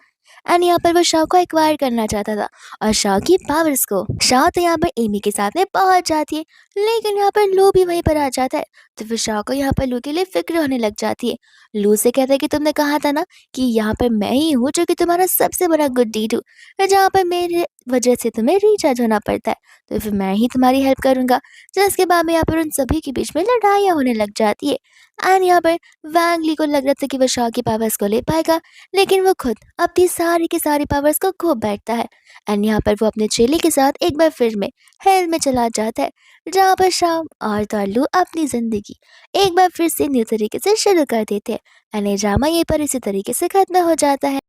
एंड यहाँ पर वो शाह को एक्वायर करना चाहता था और शाह की पावर्स को। शाह तो यहाँ पर एमी के साथ में पहुंच जाती है, लेकिन यहाँ पर लू भी वहीं पर आ जाता है। तो फिर शाह को यहाँ पर लू के लिए फिक्र होने लग जाती है। लू से कहता है कि तुमने कहा था ना कि यहाँ पर मैं ही हूँ जो कि तुम्हारा सबसे बड़ा गुड डीड हूँ, जहाँ पर मेरे वजह से तुम्हें रिचार्ज होना पड़ता है, तो फिर मैं ही तुम्हारी हेल्प करूंगा। जिसके बाद में यहाँ पर उन सभी के बीच में लड़ाइयाँ होने लग जाती है। एंड यहाँ पर वैंग ली को लग रहा था कि वो शाह की पावर्स को ले पाएगा, लेकिन वो खुद अपनी सारी की सारी पावर्स को खो बैठता है। एंड यहाँ पर वो अपने चेले के साथ एक बार फिर में हेल में चला जाता है, जहाँ पर शाम और ताल्लु अपनी जिंदगी एक बार फिर से न्यू तरीके से शुरू कर देते हैं। एंड ये ड्रामा ये पर इसी तरीके से खत्म हो जाता है।